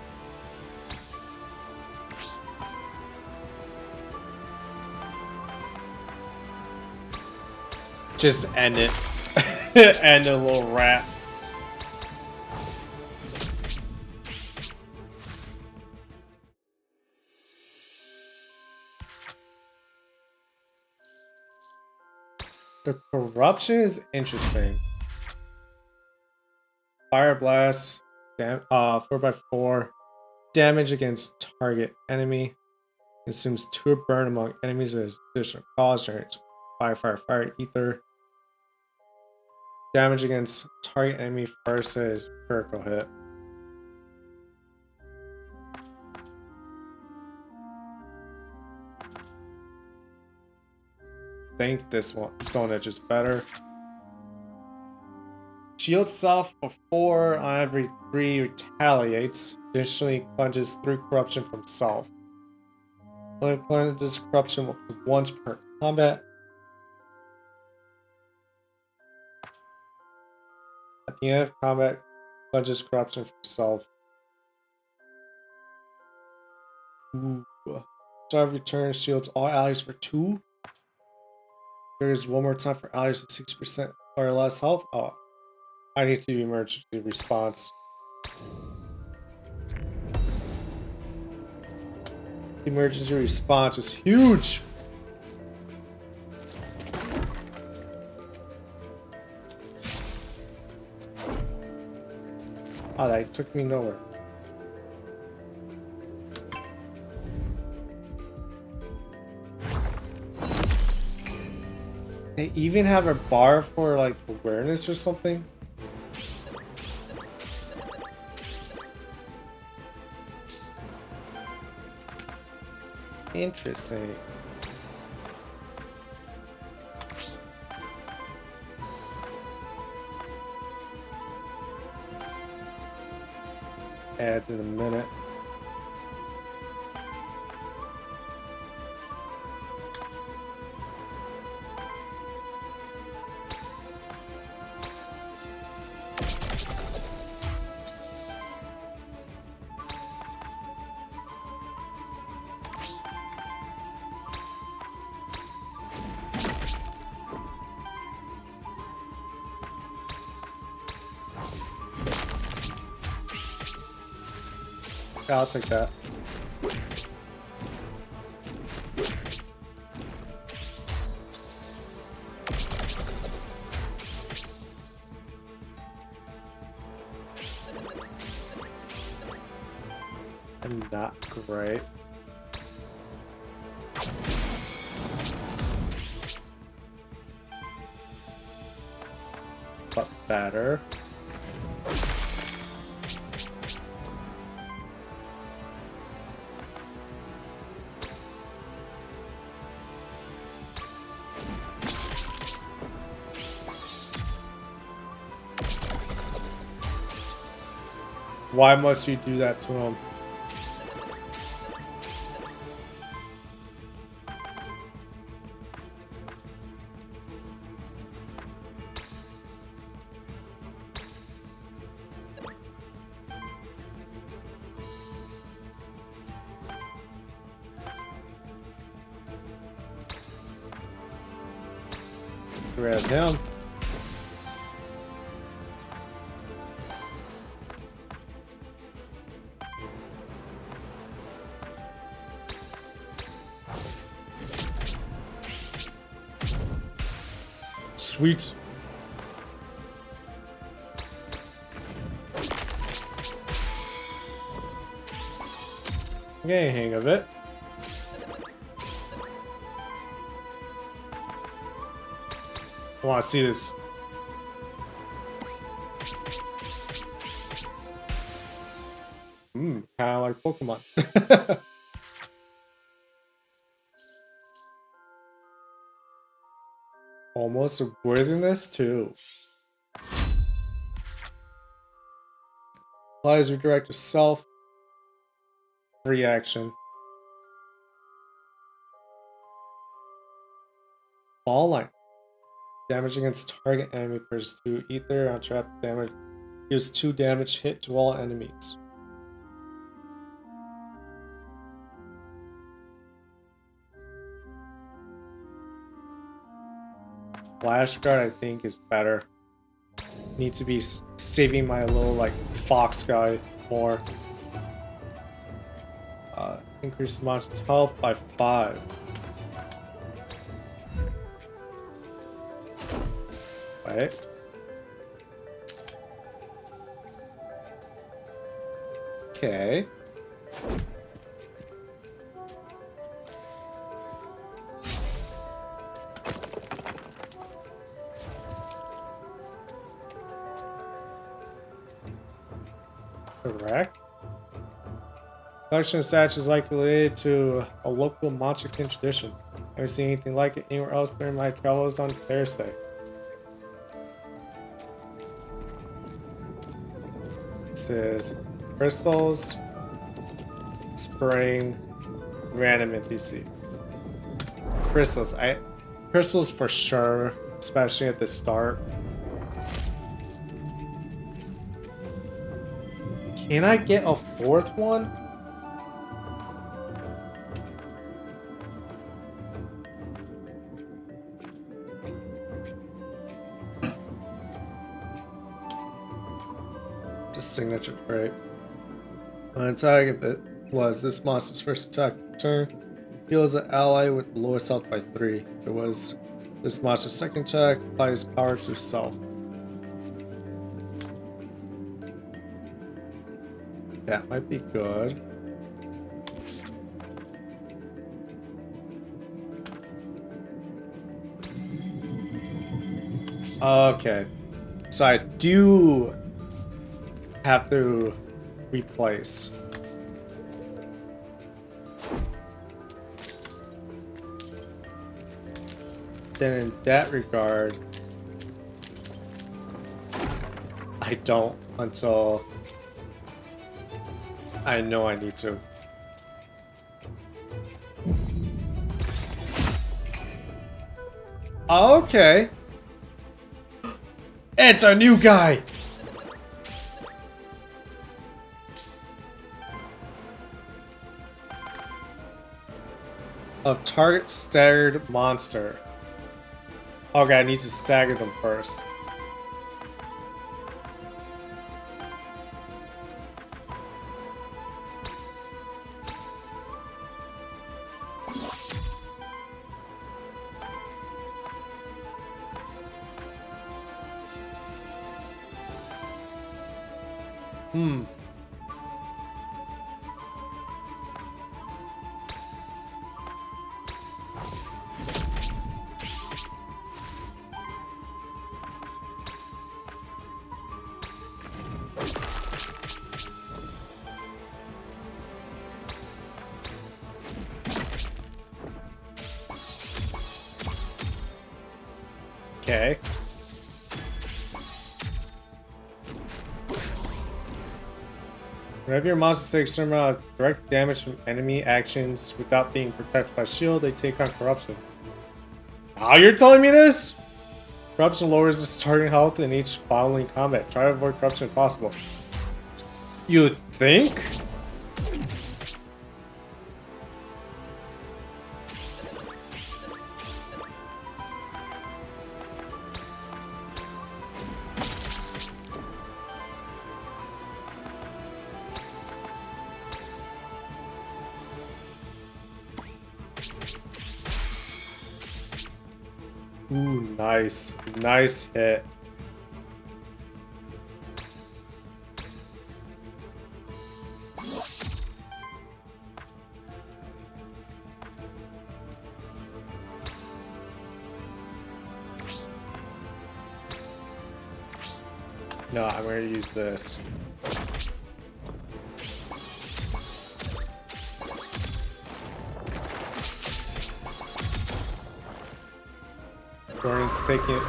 Just end it. End a little rat. The corruption is interesting. Fire blast, 4x4, damage against target enemy, consumes 2 burn among enemies as additional cause, generates fire, ether. Damage against target enemy versus critical hit. Think this one, Stone Edge is better. Shield self for 4 on every 3 retaliates. Additionally, plunges 3 corruption from self. Only plunges corruption once per combat. At the end of combat, plunges corruption from self. Ooh. Start of your turn shields all allies for 2. There's one more time for allies with 6% or less health. Oh, I need to do emergency response. Emergency response is huge. Oh, that took me nowhere. They even have a bar for like awareness or something. Interesting. Ads in a minute. Yeah, I'll take that. And not great. But better. Why must you do that to him? Grab him. Sweet. I'm getting a hang of it. I want to see this. Kind of like Pokemon. Almost a worthiness too. Applies redirect to self. Free action. Ball line. Damage against target enemy versus 2 ether on trap damage. Deals 2 damage hit to all enemies. Flash guard I think is better. Need to be saving my little like fox guy more. Increase the monster's health by 5. Right. Okay. Correct. Collection of stats is likely related to a local monster-kin tradition. I haven't seen anything like it anywhere else during my travels on Thursday. This is crystals, spring, random NPC. Crystals for sure, especially at the start. Can I get a 4th one? a signature trait. On attack, if it was this monster's first attack turn, heals an ally with the lowest health by 3. If it was this monster's second attack, applies power to self. That might be good. Okay. So I do have to replace. Then in that regard, I don't until I know I need to. Okay. It's a new guy! Of target staggered monster. Okay, I need to stagger them first. Okay. Whenever your monsters take a certain amount of direct damage from enemy actions without being protected by shield, they take on corruption. Oh, you're telling me this? Corruption lowers the starting health in each following combat. Try to avoid corruption if possible. You think? Ooh, nice. Nice hit. No, I'm going to use this. Gordon's taking it.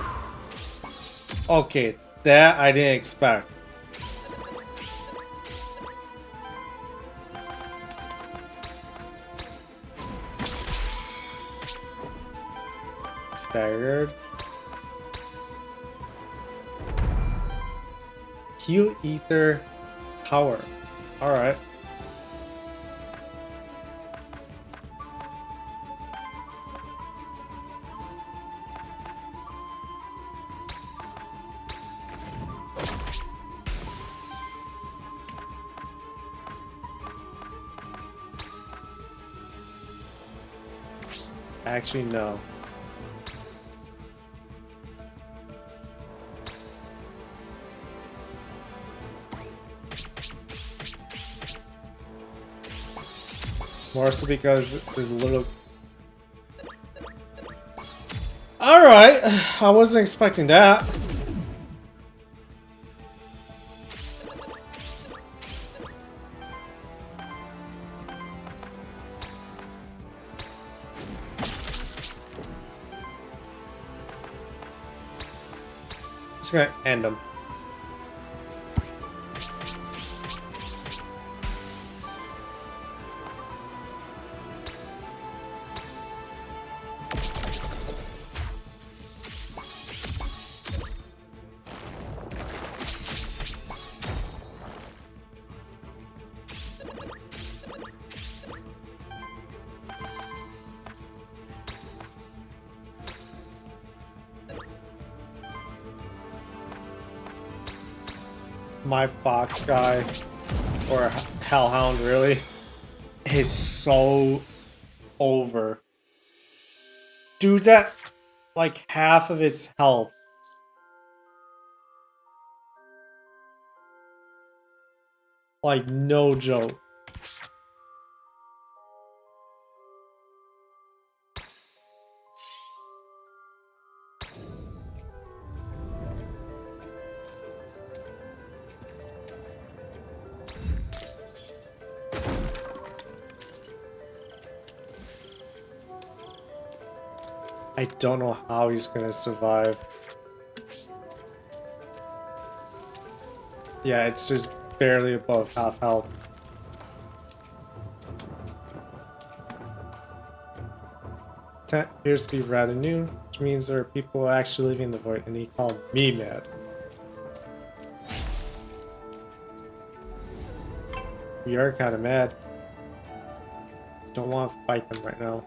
Okay, that I didn't expect. Staggered. Heal ether power. Alright. Actually, no. More so because there's a little... Alright, I wasn't expecting that. Just gonna end him. my fox guy, or hellhound really, is so over. Dude's at like half of its health. Like, no joke. I don't know how he's gonna survive. Yeah, it's just barely above half health. Tent appears to be rather new, which means there are people actually living in the void, and he called me mad. We are kind of mad. Don't want to fight them right now.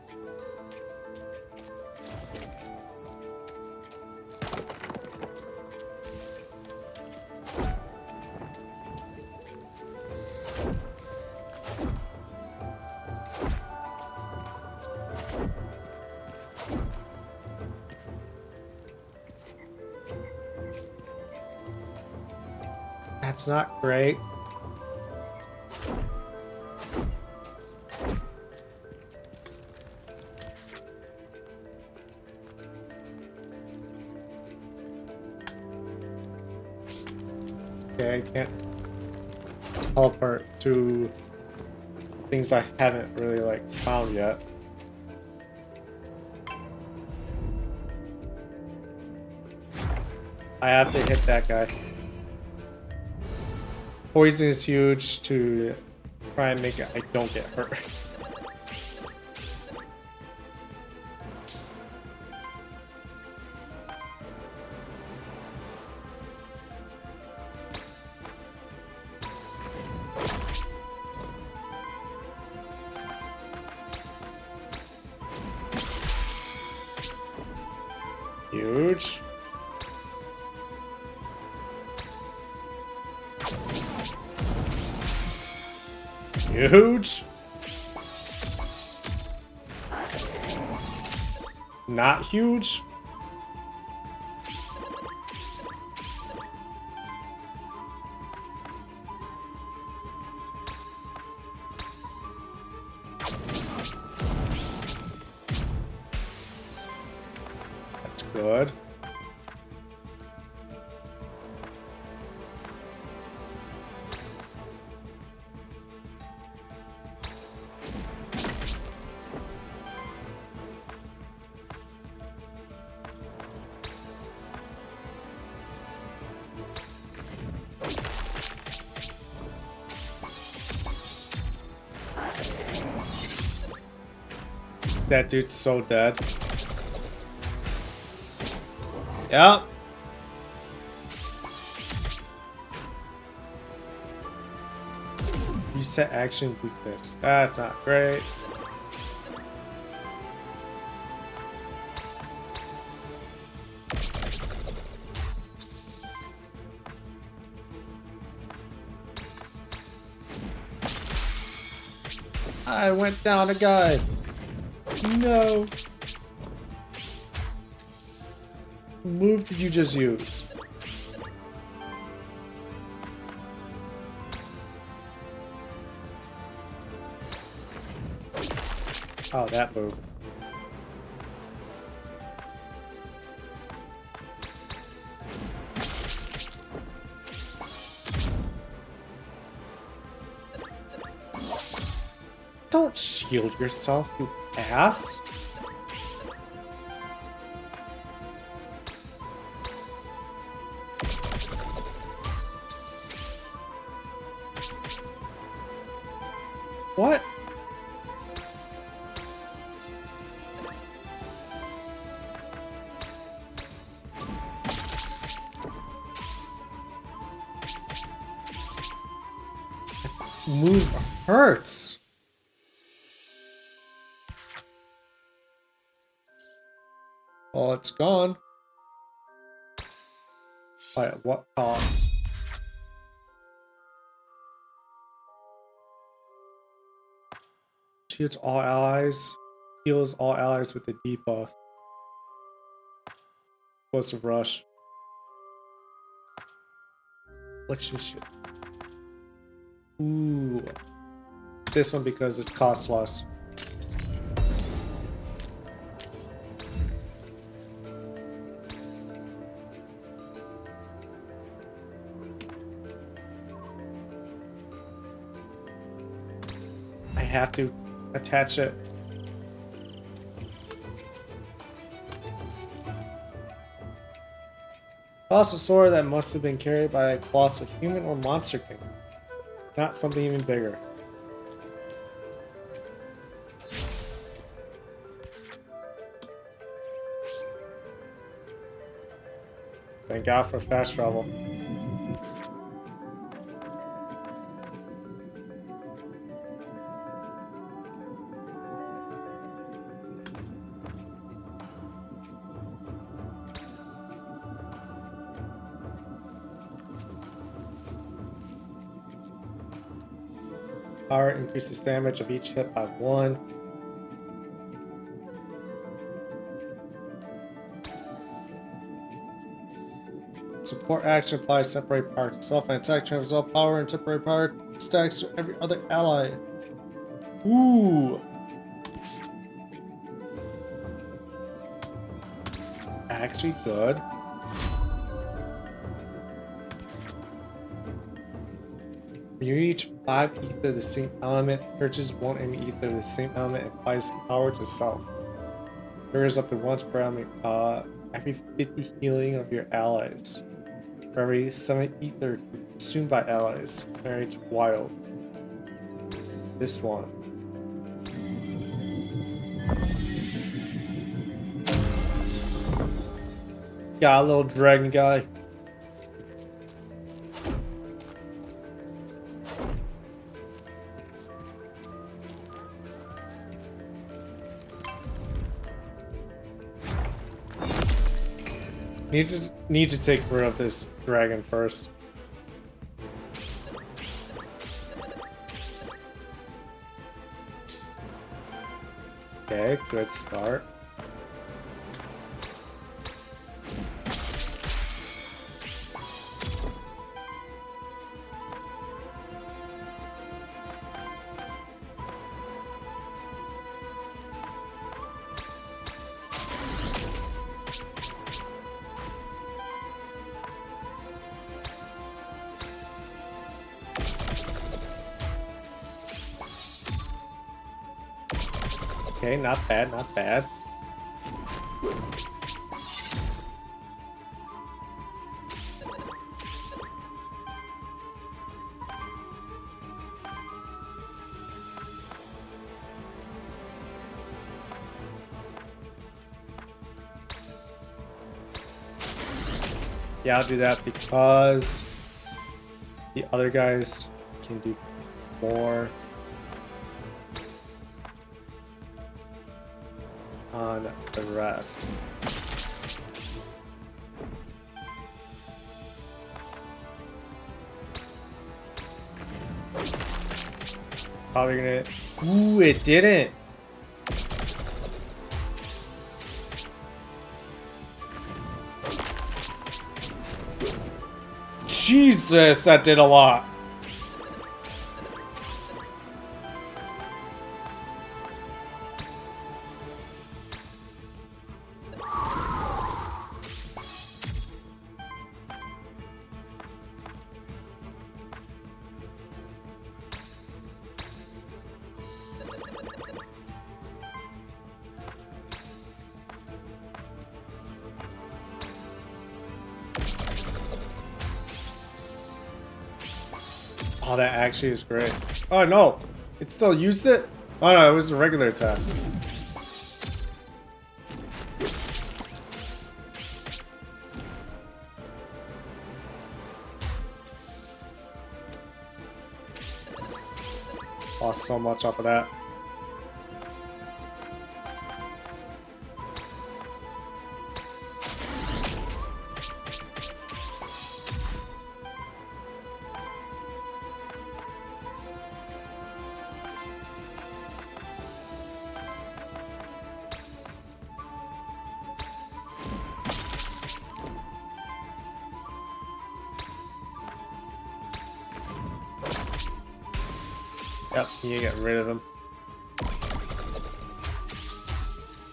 That's not great. Okay, I can't teleport to things I haven't really like found yet. I have to hit that guy. Poison is huge to try and make it I don't get hurt. Huge. Huge. Not huge. That's good. That dude's so dead. Yep. Reset action weakness. That's not great. I went down a guy. No. Move did you just use? Oh, that move. Don't shield yourself, you ass. What? Move hurts. Well, it's gone. But at what cost? Shields all allies. Heals all allies with the debuff. Explosive rush. Affliction shield. Ooh. This one because it costs less. I have to attach it. Colossal sword that must have been carried by a colossal human or monster king. Not something even bigger. Thank God for fast travel. Power increases damage of each hit by 1. Support action applies temporary power to self and attack transfers all power and temporary power stacks to every other ally. Ooh. Actually good. When you reach 5 ether of the same element, purchase 1 enemy ether of the same element and applies power to self. Triggers up to once per element, every 50 healing of your allies. For every 7 ether consumed by allies. Generates wild. This one. Got a little dragon guy. Need to take rid of this dragon first. Okay, good start. Okay, not bad, not bad. Yeah, I'll do that because the other guys can do more on the rest. It's probably gonna... Ooh, it didn't! Jesus, that did a lot. Oh, that actually is great. Oh no, it still used it? Oh no, it was a regular attack. Lost so much off of that. Yep, you get rid of him.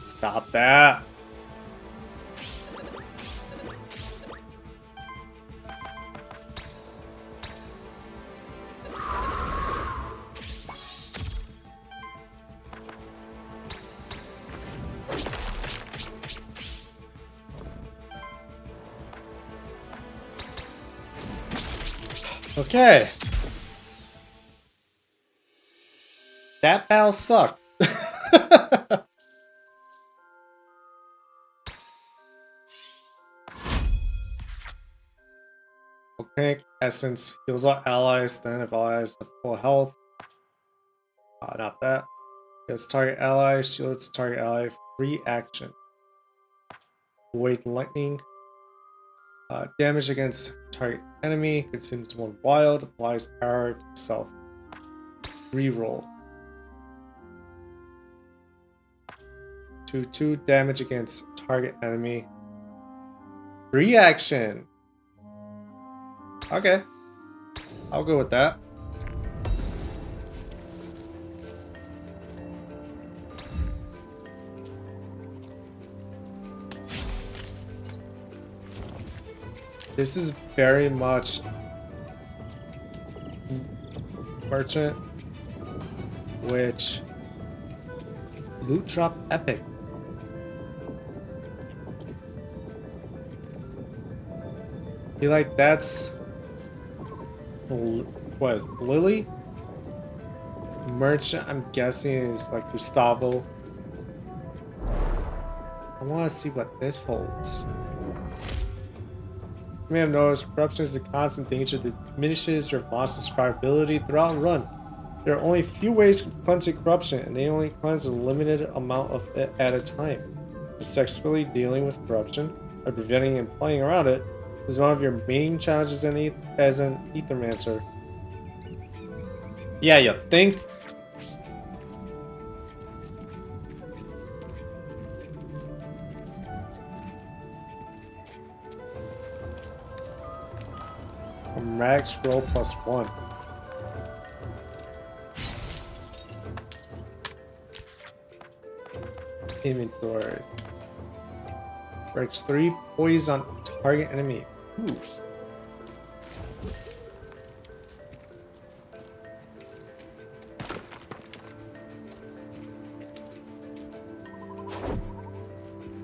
Stop that. Okay. That battle sucked. Volcanic Essence heals all allies, then if allies have full health. Not that. Heals target ally, shields target ally, free action. Void Lightning. Damage against target enemy, consumes 1 wild, applies power to self. Reroll. 2/2 damage against target enemy. Reaction. Okay. I'll go with that. This is very much merchant, which loot drop epic. Feel like that's what is Lily? Merchant, I'm guessing, is like Gustavo. I want to see what this holds. You may have noticed corruption is a constant danger that diminishes your monster's survivability throughout a run. There are only a few ways to cleanse corruption, and they only cleanse a limited amount of it at a time. Successfully dealing with corruption by preventing and playing around it is one of your main challenges as an Aethermancer. Yeah, you think? A max roll +1. Inventory. Breaks 3 poison on target enemy. Ooh.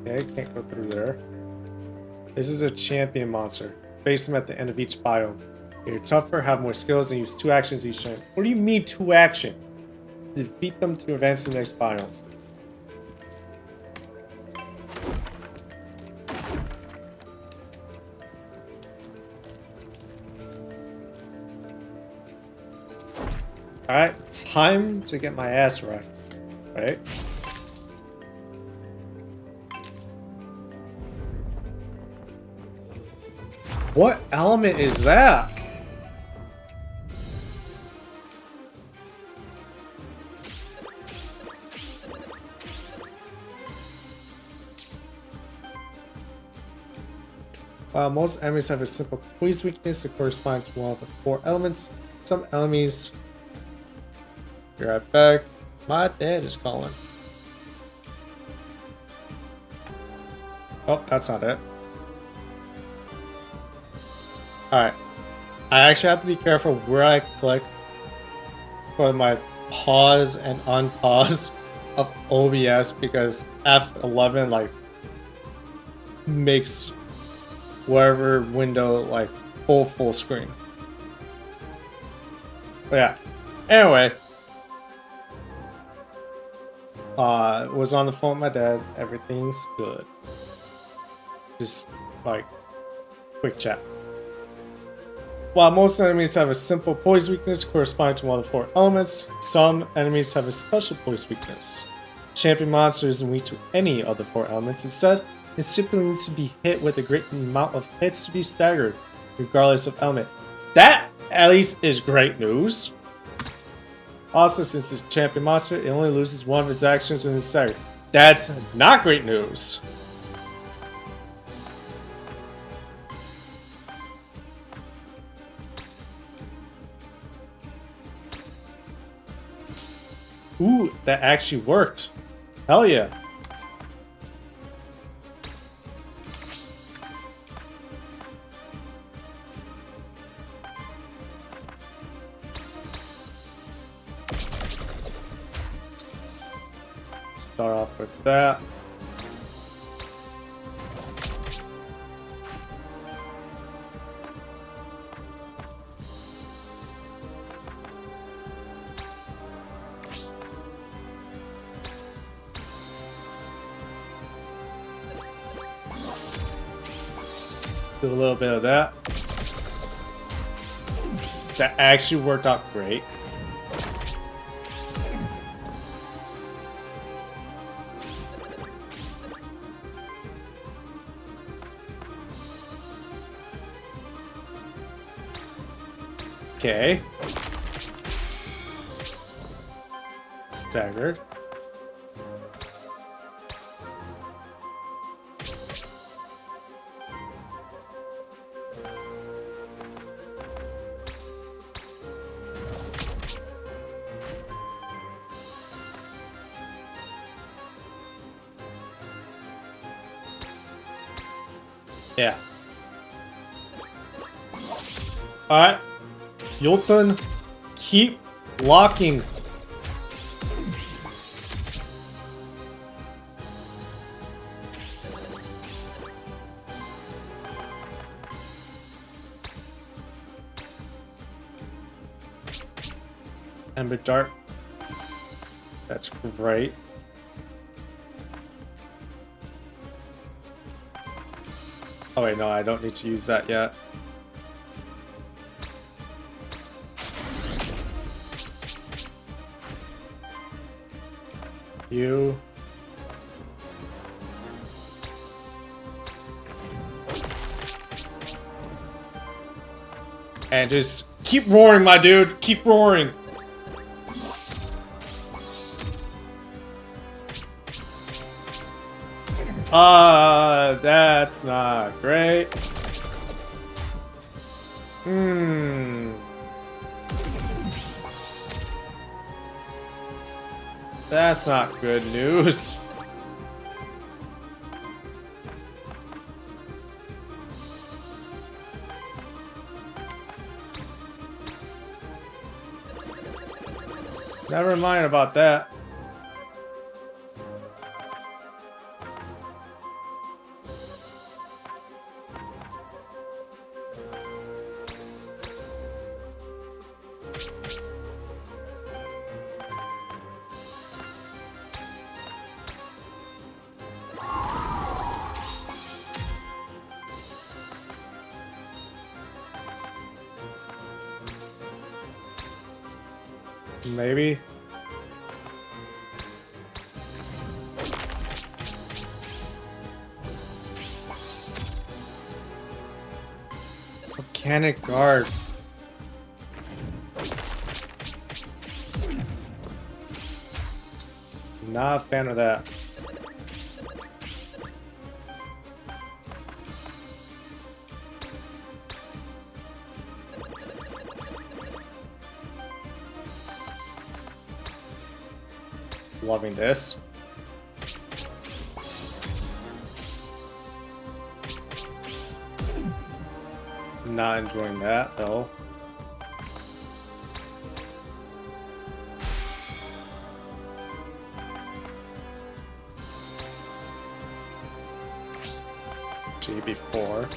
Okay, can't go through there. This is a champion monster. Face them at the end of each biome. You're tougher, have more skills, and use 2 actions each turn. What do you mean 2 action? Defeat them to advance to the next biome. Alright, time to get my ass wrecked. Right? What element is that? Most enemies have a simple poison weakness that corresponds to one of the 4 elements. Some enemies... Be right back. My dad is calling. Oh, that's not it. Alright. I actually have to be careful where I click for my pause and unpause of OBS because F11 like makes whatever window like full screen. But yeah. Anyway. Was on the phone with my dad. Everything's good. Just like quick chat. While most enemies have a simple poise weakness corresponding to one of the 4 elements, some enemies have a special poise weakness. Champion monster isn't weak to any of the 4 elements. Instead, it simply needs to be hit with a great amount of hits to be staggered, regardless of element. That, at least, is great news. Also, since it's a champion monster, it only loses 1 of its actions when it's staggered. That's not great news. Ooh, that actually worked. Hell yeah. Start off with that. Do a little bit of that. That actually worked out great. Okay. Staggered. Yeah. Alright. Yolton, keep locking. Ember Dart. That's great. Oh wait, no, I don't need to use that yet. You. And just keep roaring, my dude. Keep roaring. That's not great. That's not good news. Never mind about that. Maybe. Volcanic Guard. Not a fan of that. Loving this. Not enjoying that though. GB4.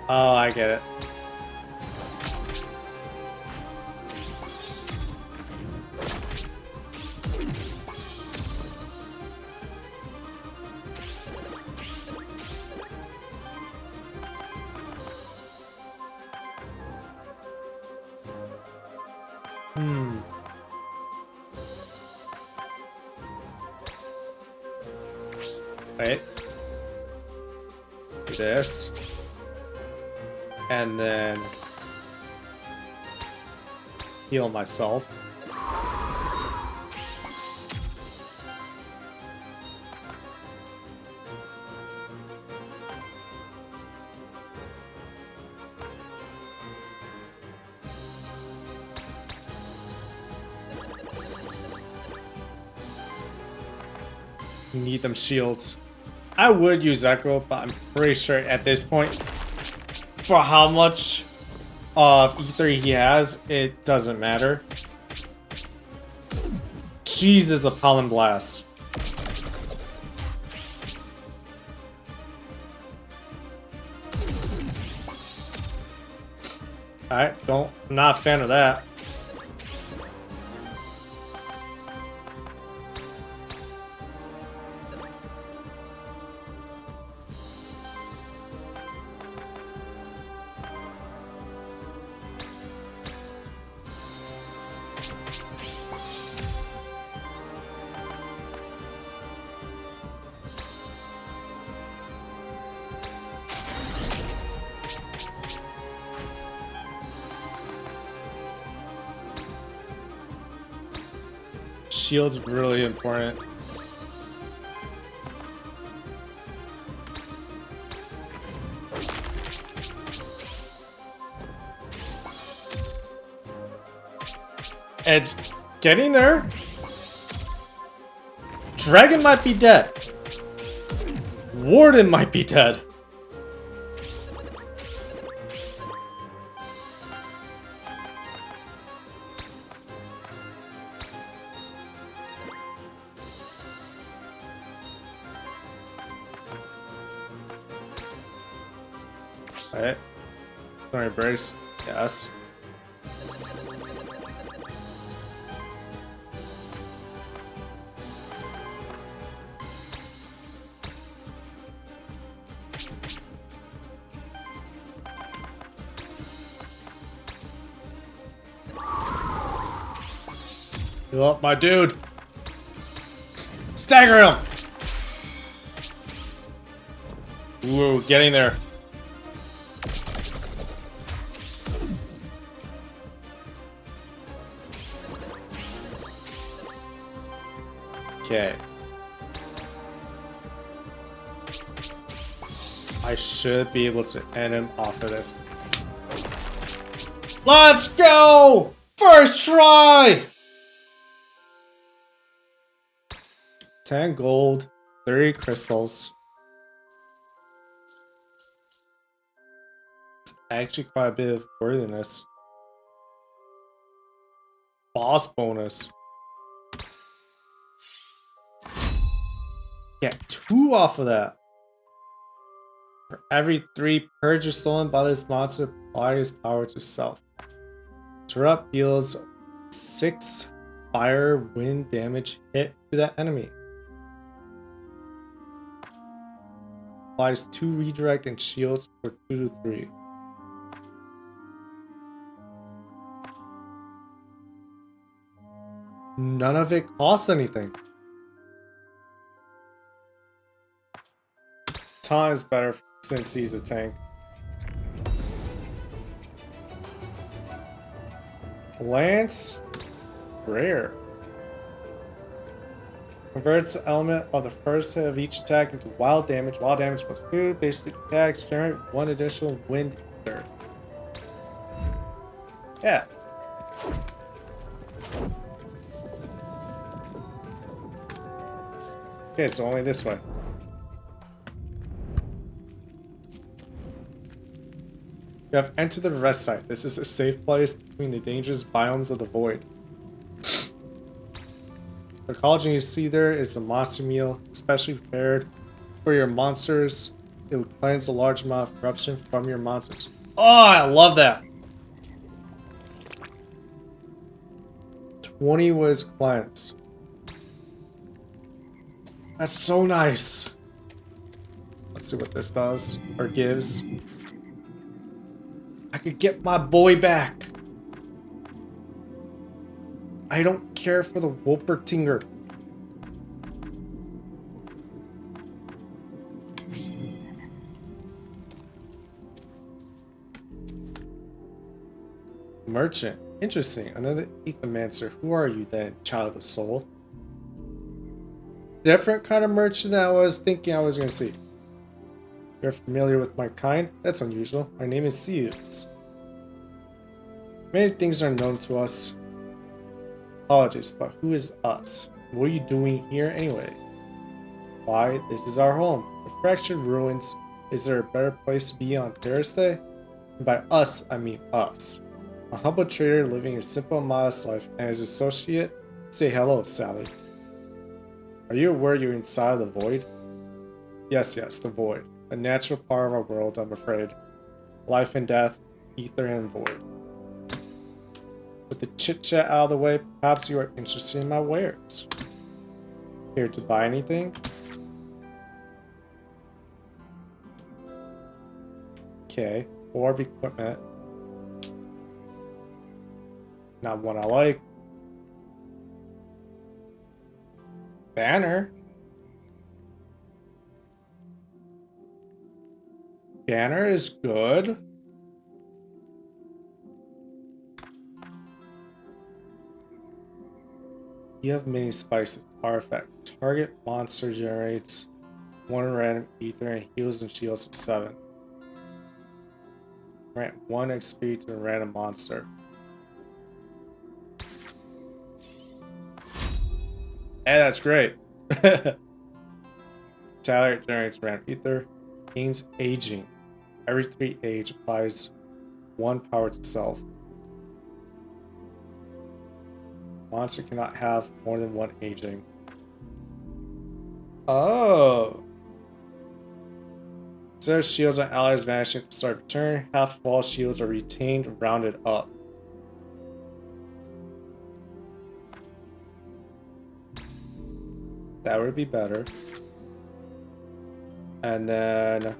Oh, I get it. Wait. This. And then heal myself. You need them shields. I would use Echo, but I'm pretty sure at this point, for how much of E3 he has, it doesn't matter. Jesus, a Pollen Blast. Alright, I'm not a fan of that. Shield's really important. It's getting there. Dragon might be dead. Warden might be dead. Alright. Sorry, brace. Yes. Heal up, my dude. Stagger him. Ooh, getting there. Okay. I should be able to end him off of this. Let's go! First try! 10 gold, 30 crystals. It's actually quite a bit of worthiness. Boss bonus. Get 2 off of that. For every 3 purges stolen by this monster, apply his power to self. Interrupt deals 6 fire wind damage hit to that enemy. Applies 2 redirect and shields for 2 to 3. None of it costs anything. Time's better since he's a tank. Lance, rare. Converts the element of the first hit of each attack into wild damage. Wild damage plus 2. Basic attacks generate 1 additional wind ether. Yeah. Okay, so only this way. You have entered the rest site. This is a safe place between the dangerous biomes of the void. The collagen you see there is a monster meal, especially prepared for your monsters. It will cleanse a large amount of corruption from your monsters. Oh, I love that! 20 was cleansed. That's so nice. Let's see what this does, or gives. I could get my boy back. I don't care for the Wolpertinger. Merchant. Interesting. Another Aethermancer. Who are you then, child of soul? Different kind of merchant than I was thinking I was going to see. You're familiar with my kind? That's unusual. My name is Seus. Many things are known to us. Apologies, but who is us? What are you doing here anyway? why this is our home. The Fractured Ruins. Is there a better place to be on Thursday? And by us, I mean us. A humble trader living a simple, modest life, and his associate. Say hello, Sally. Are you aware you're inside the void? Yes, the void. A natural part of our world, I'm afraid. Life and death, ether and void. With the chit-chat out of the way, perhaps you are interested in my wares. Here to buy anything? Okay, orb equipment. Not one I like. Banner? Banner is good. You have many spices. Artifact. Target monster generates 1 random ether and heals and shields for 7. Grant 1 XP to a random monster. Hey, that's great. Talent generates random ether. Gains aging. Every 3 age applies 1 power to self. Monster cannot have more than 1 aging. Oh. Instead of shields on allies vanishing at the start of turn, half of all shields are retained, rounded up. That would be better. And then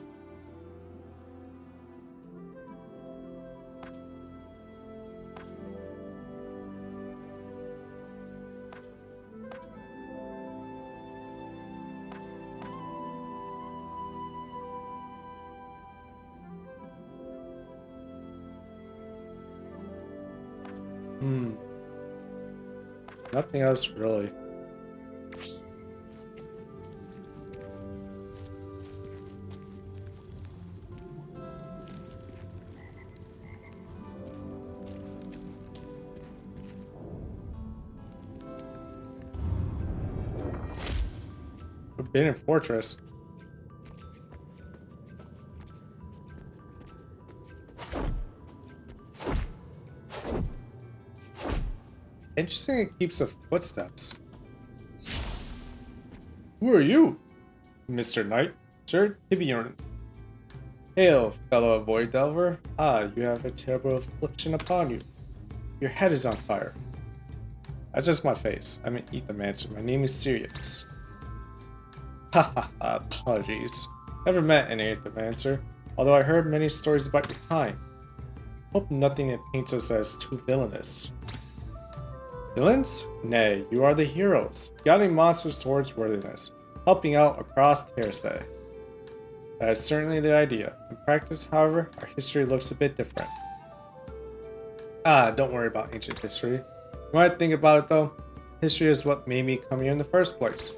nothing else really. Forbidden Fortress. Interesting, it keeps the footsteps. Who are you? Mr. Knight? Sir Tibion. Hail, fellow Void Delver. Ah, you have a terrible affliction upon you. Your head is on fire. That's just my face. I'm an Aethermancer. My name is Sirius. Ha ha ha, apologies. Never met an Aethermancer, although I heard many stories about your kind. Hope nothing that paints us as too villainous. Villains? Nay, you are the heroes, guiding monsters towards worthiness, helping out across Thursday. That is certainly the idea. In practice, however, our history looks a bit different. Ah, don't worry about ancient history. When I think about it though, history is what made me come here in the first place.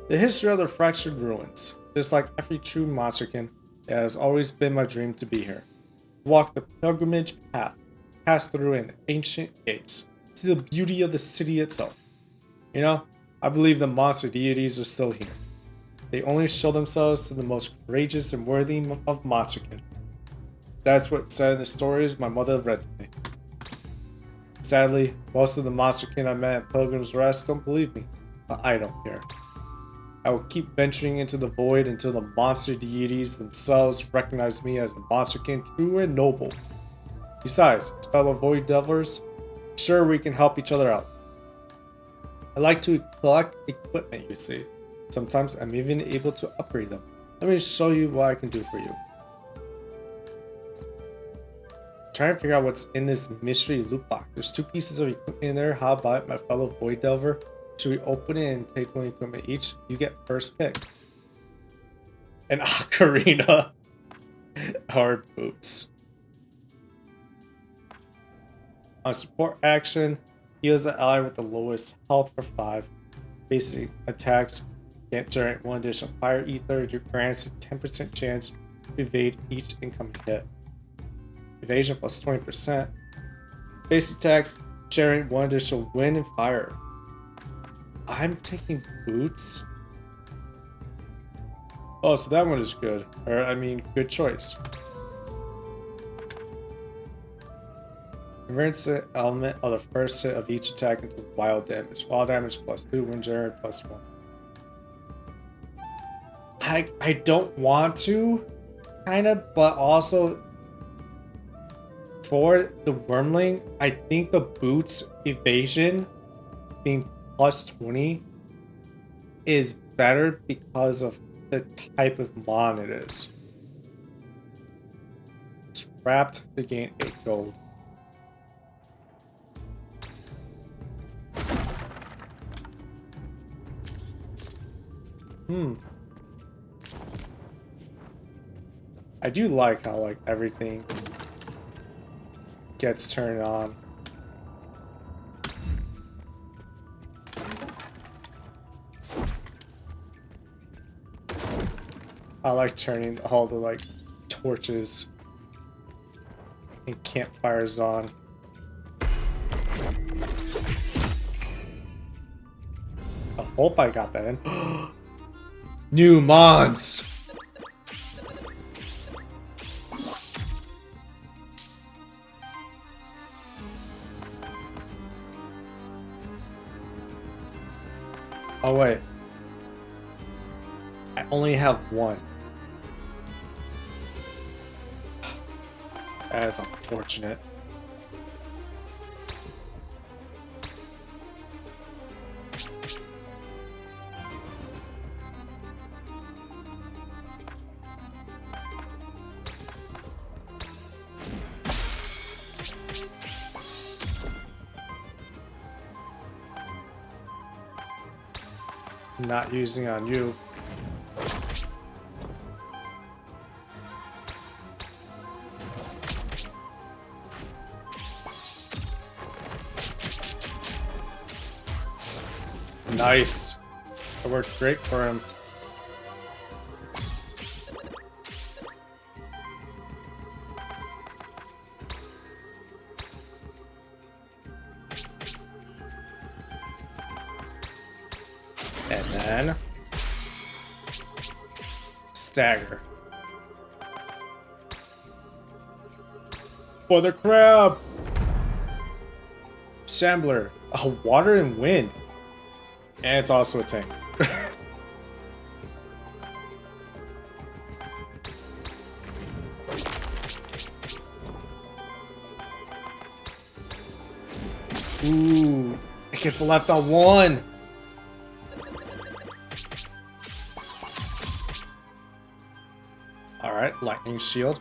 The history of the Fractured Ruins. Just like every true monsterkin, it has always been my dream to be here. To walk the pilgrimage path, pass through an ancient gates, see the beauty of the city itself. You know, I believe the monster deities are still here. They only show themselves to the most courageous and worthy of monsterkin. That's what's said in the stories my mother read to me. Sadly, most of the monsterkin I met at Pilgrim's Rest don't believe me, but I don't care. I will keep venturing into the void until the monster deities themselves recognize me as a monsterkin true and noble. Besides, as fellow void delvers, I'm sure we can help each other out. I like to collect equipment, you see. Sometimes I'm even able to upgrade them. Let me show you what I can do for you. I'm trying to figure out what's in this mystery loot box. There's 2 pieces of equipment in there. How about it, my fellow void delver? Should we open it and take 1 equipment each? You get first pick. An ocarina. Hard boots. On support action, heals the ally with the lowest health for 5. Basic attacks can't generate 1 additional fire ether. It grants a 10% chance to evade each incoming hit. Evasion plus 20%. Basic attacks generate 1 additional wind and fire. I'm taking boots. Oh, so that one is good. Or, I mean, good choice. Converts the element of the first hit of each attack into wild damage. Wild damage +2, wind generator +1. I don't want to, kind of, but also for the Wormling, I think the boots evasion being +20 is better because of the type of mon it is. Scrapped to gain 8 gold. I do like how like everything gets turned on. I like turning all the like torches and campfires on. I hope I got that in. New mons! Oh wait. I only have one. That is unfortunate. Not using on you. Nice. That worked great for him. And then stagger. For the crab! Shambler. Oh, water and wind. And it's also a tank. Ooh, it gets left on one. All right, lightning shield.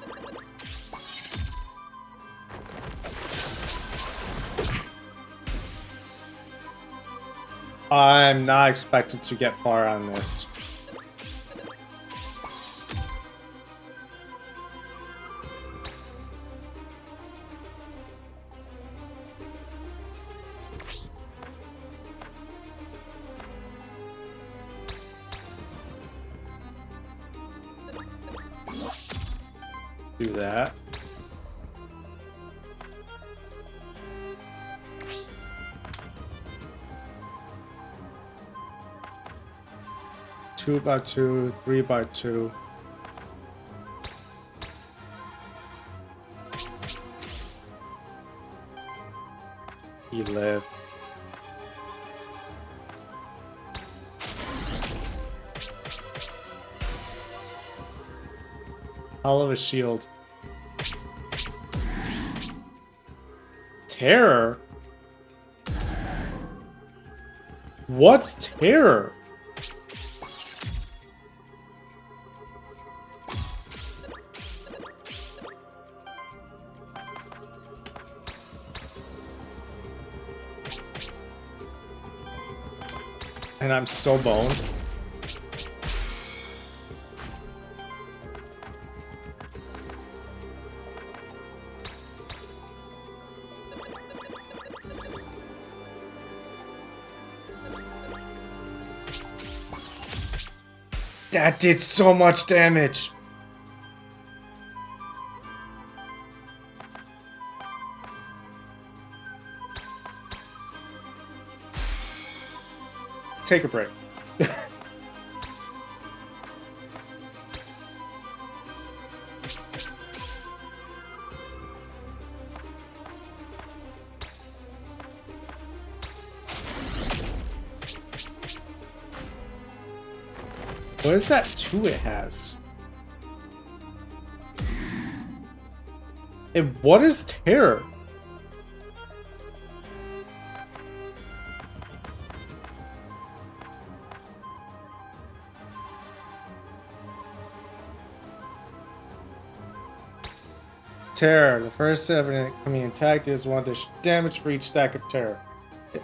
I'm not expected to get far on this. Do that. Two by two, 3 by 2. He lived. Hell of a shield. Terror? What's terror? And I'm so boned. That did so much damage. Take a break. What is that 2 it has? And what is terror? Terror. The first evident coming attack deals 1 damage for each stack of terror. It,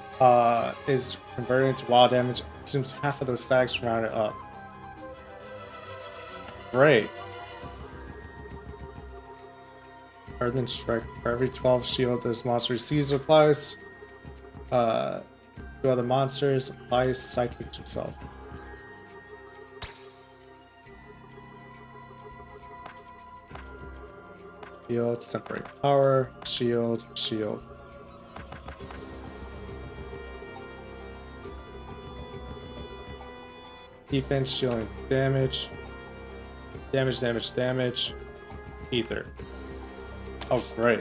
is converted into wild damage. Consumes half of those stacks rounded up. Great. Earthen Strike. For every 12 shield this monster receives applies. 2 other monsters applies psychic to self. Shields, temporary power, shield, shield. Defense, shielding, damage. Damage, damage, damage. Ether. Oh, great.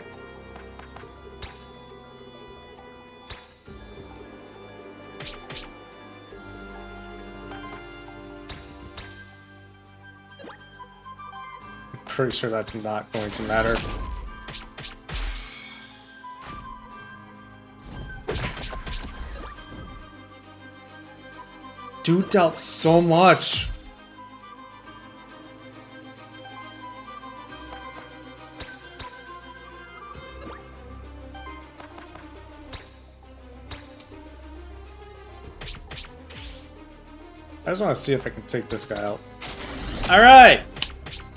I'm pretty sure that's not going to matter. Dude dealt so much. I just want to see if I can take this guy out. Alright!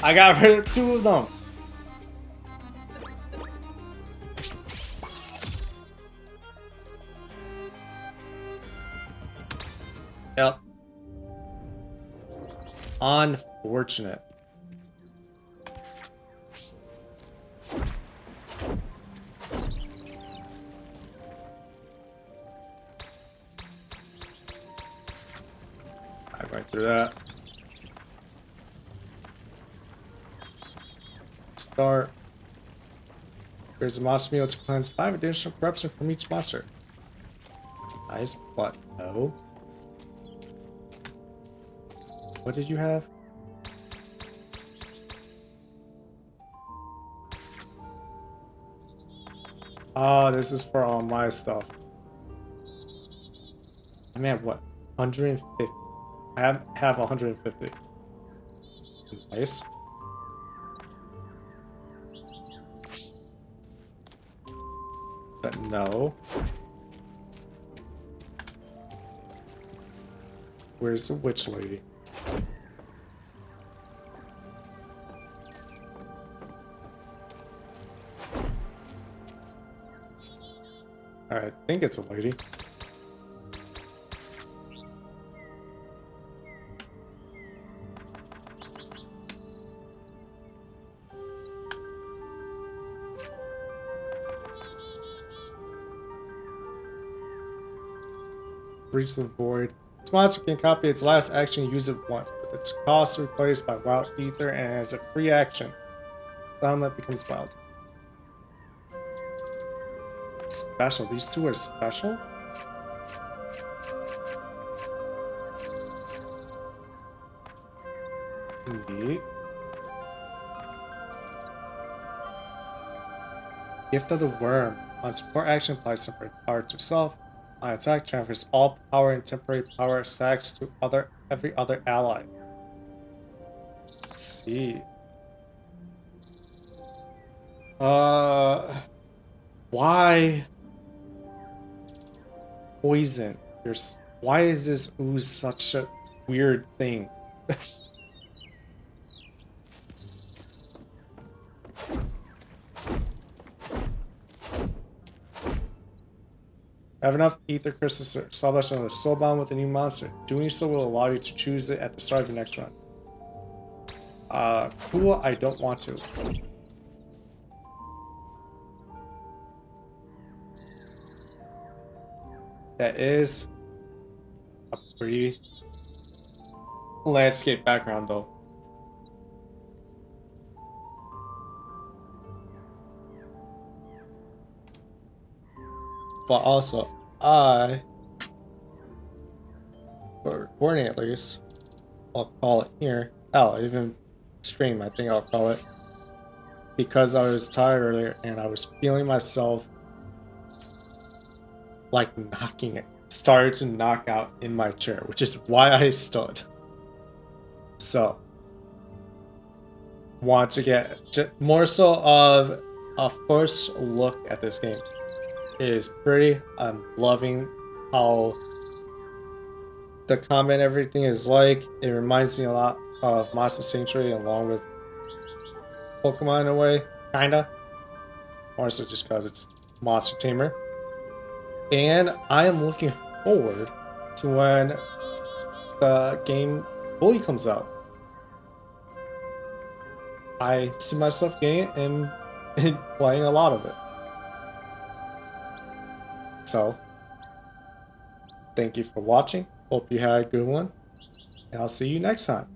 I got rid of 2 of them. Yep. Unfortunate. I went through that. Start. There's a monster meal to cleanse 5 additional corruption from each monster. It's nice, but no. What did you have? Oh, this is for all my stuff. I mean, what? 150. I have 150. Nice. But no. Where's the witch lady? I think it's a lady. Reach the void. This monster can copy its last action and use it once, with its cost replaced by wild ether, and as a free action, summon becomes wild. Special. These 2 are special? Indeed. Gift of the Worm. On support action, applies temporary power to self. On attack, transfers all power and temporary power stacks to every other ally. Let's see. Why? Poison. Why is this ooze such a weird thing? Have enough ether crystals to establish another soul bond with a new monster. Doing so will allow you to choose it at the start of the next run. Cool, I don't want to. That is a pretty landscape background though. But also, for recording at least, I'll call it here. Hell, even stream, I think I'll call it. Because I was tired earlier and I was feeling myself like started to knock out in my chair, which is why I stood. So, want to get more so of a first look at this game. It is pretty. I'm loving how the combat and everything is like. It reminds me a lot of Monster Sanctuary along with Pokemon in a way, kinda. More so just because it's Monster Tamer. And I am looking forward to when the game fully comes out. I see myself getting it and playing a lot of it. So, thank you for watching. Hope you had a good one. And I'll see you next time.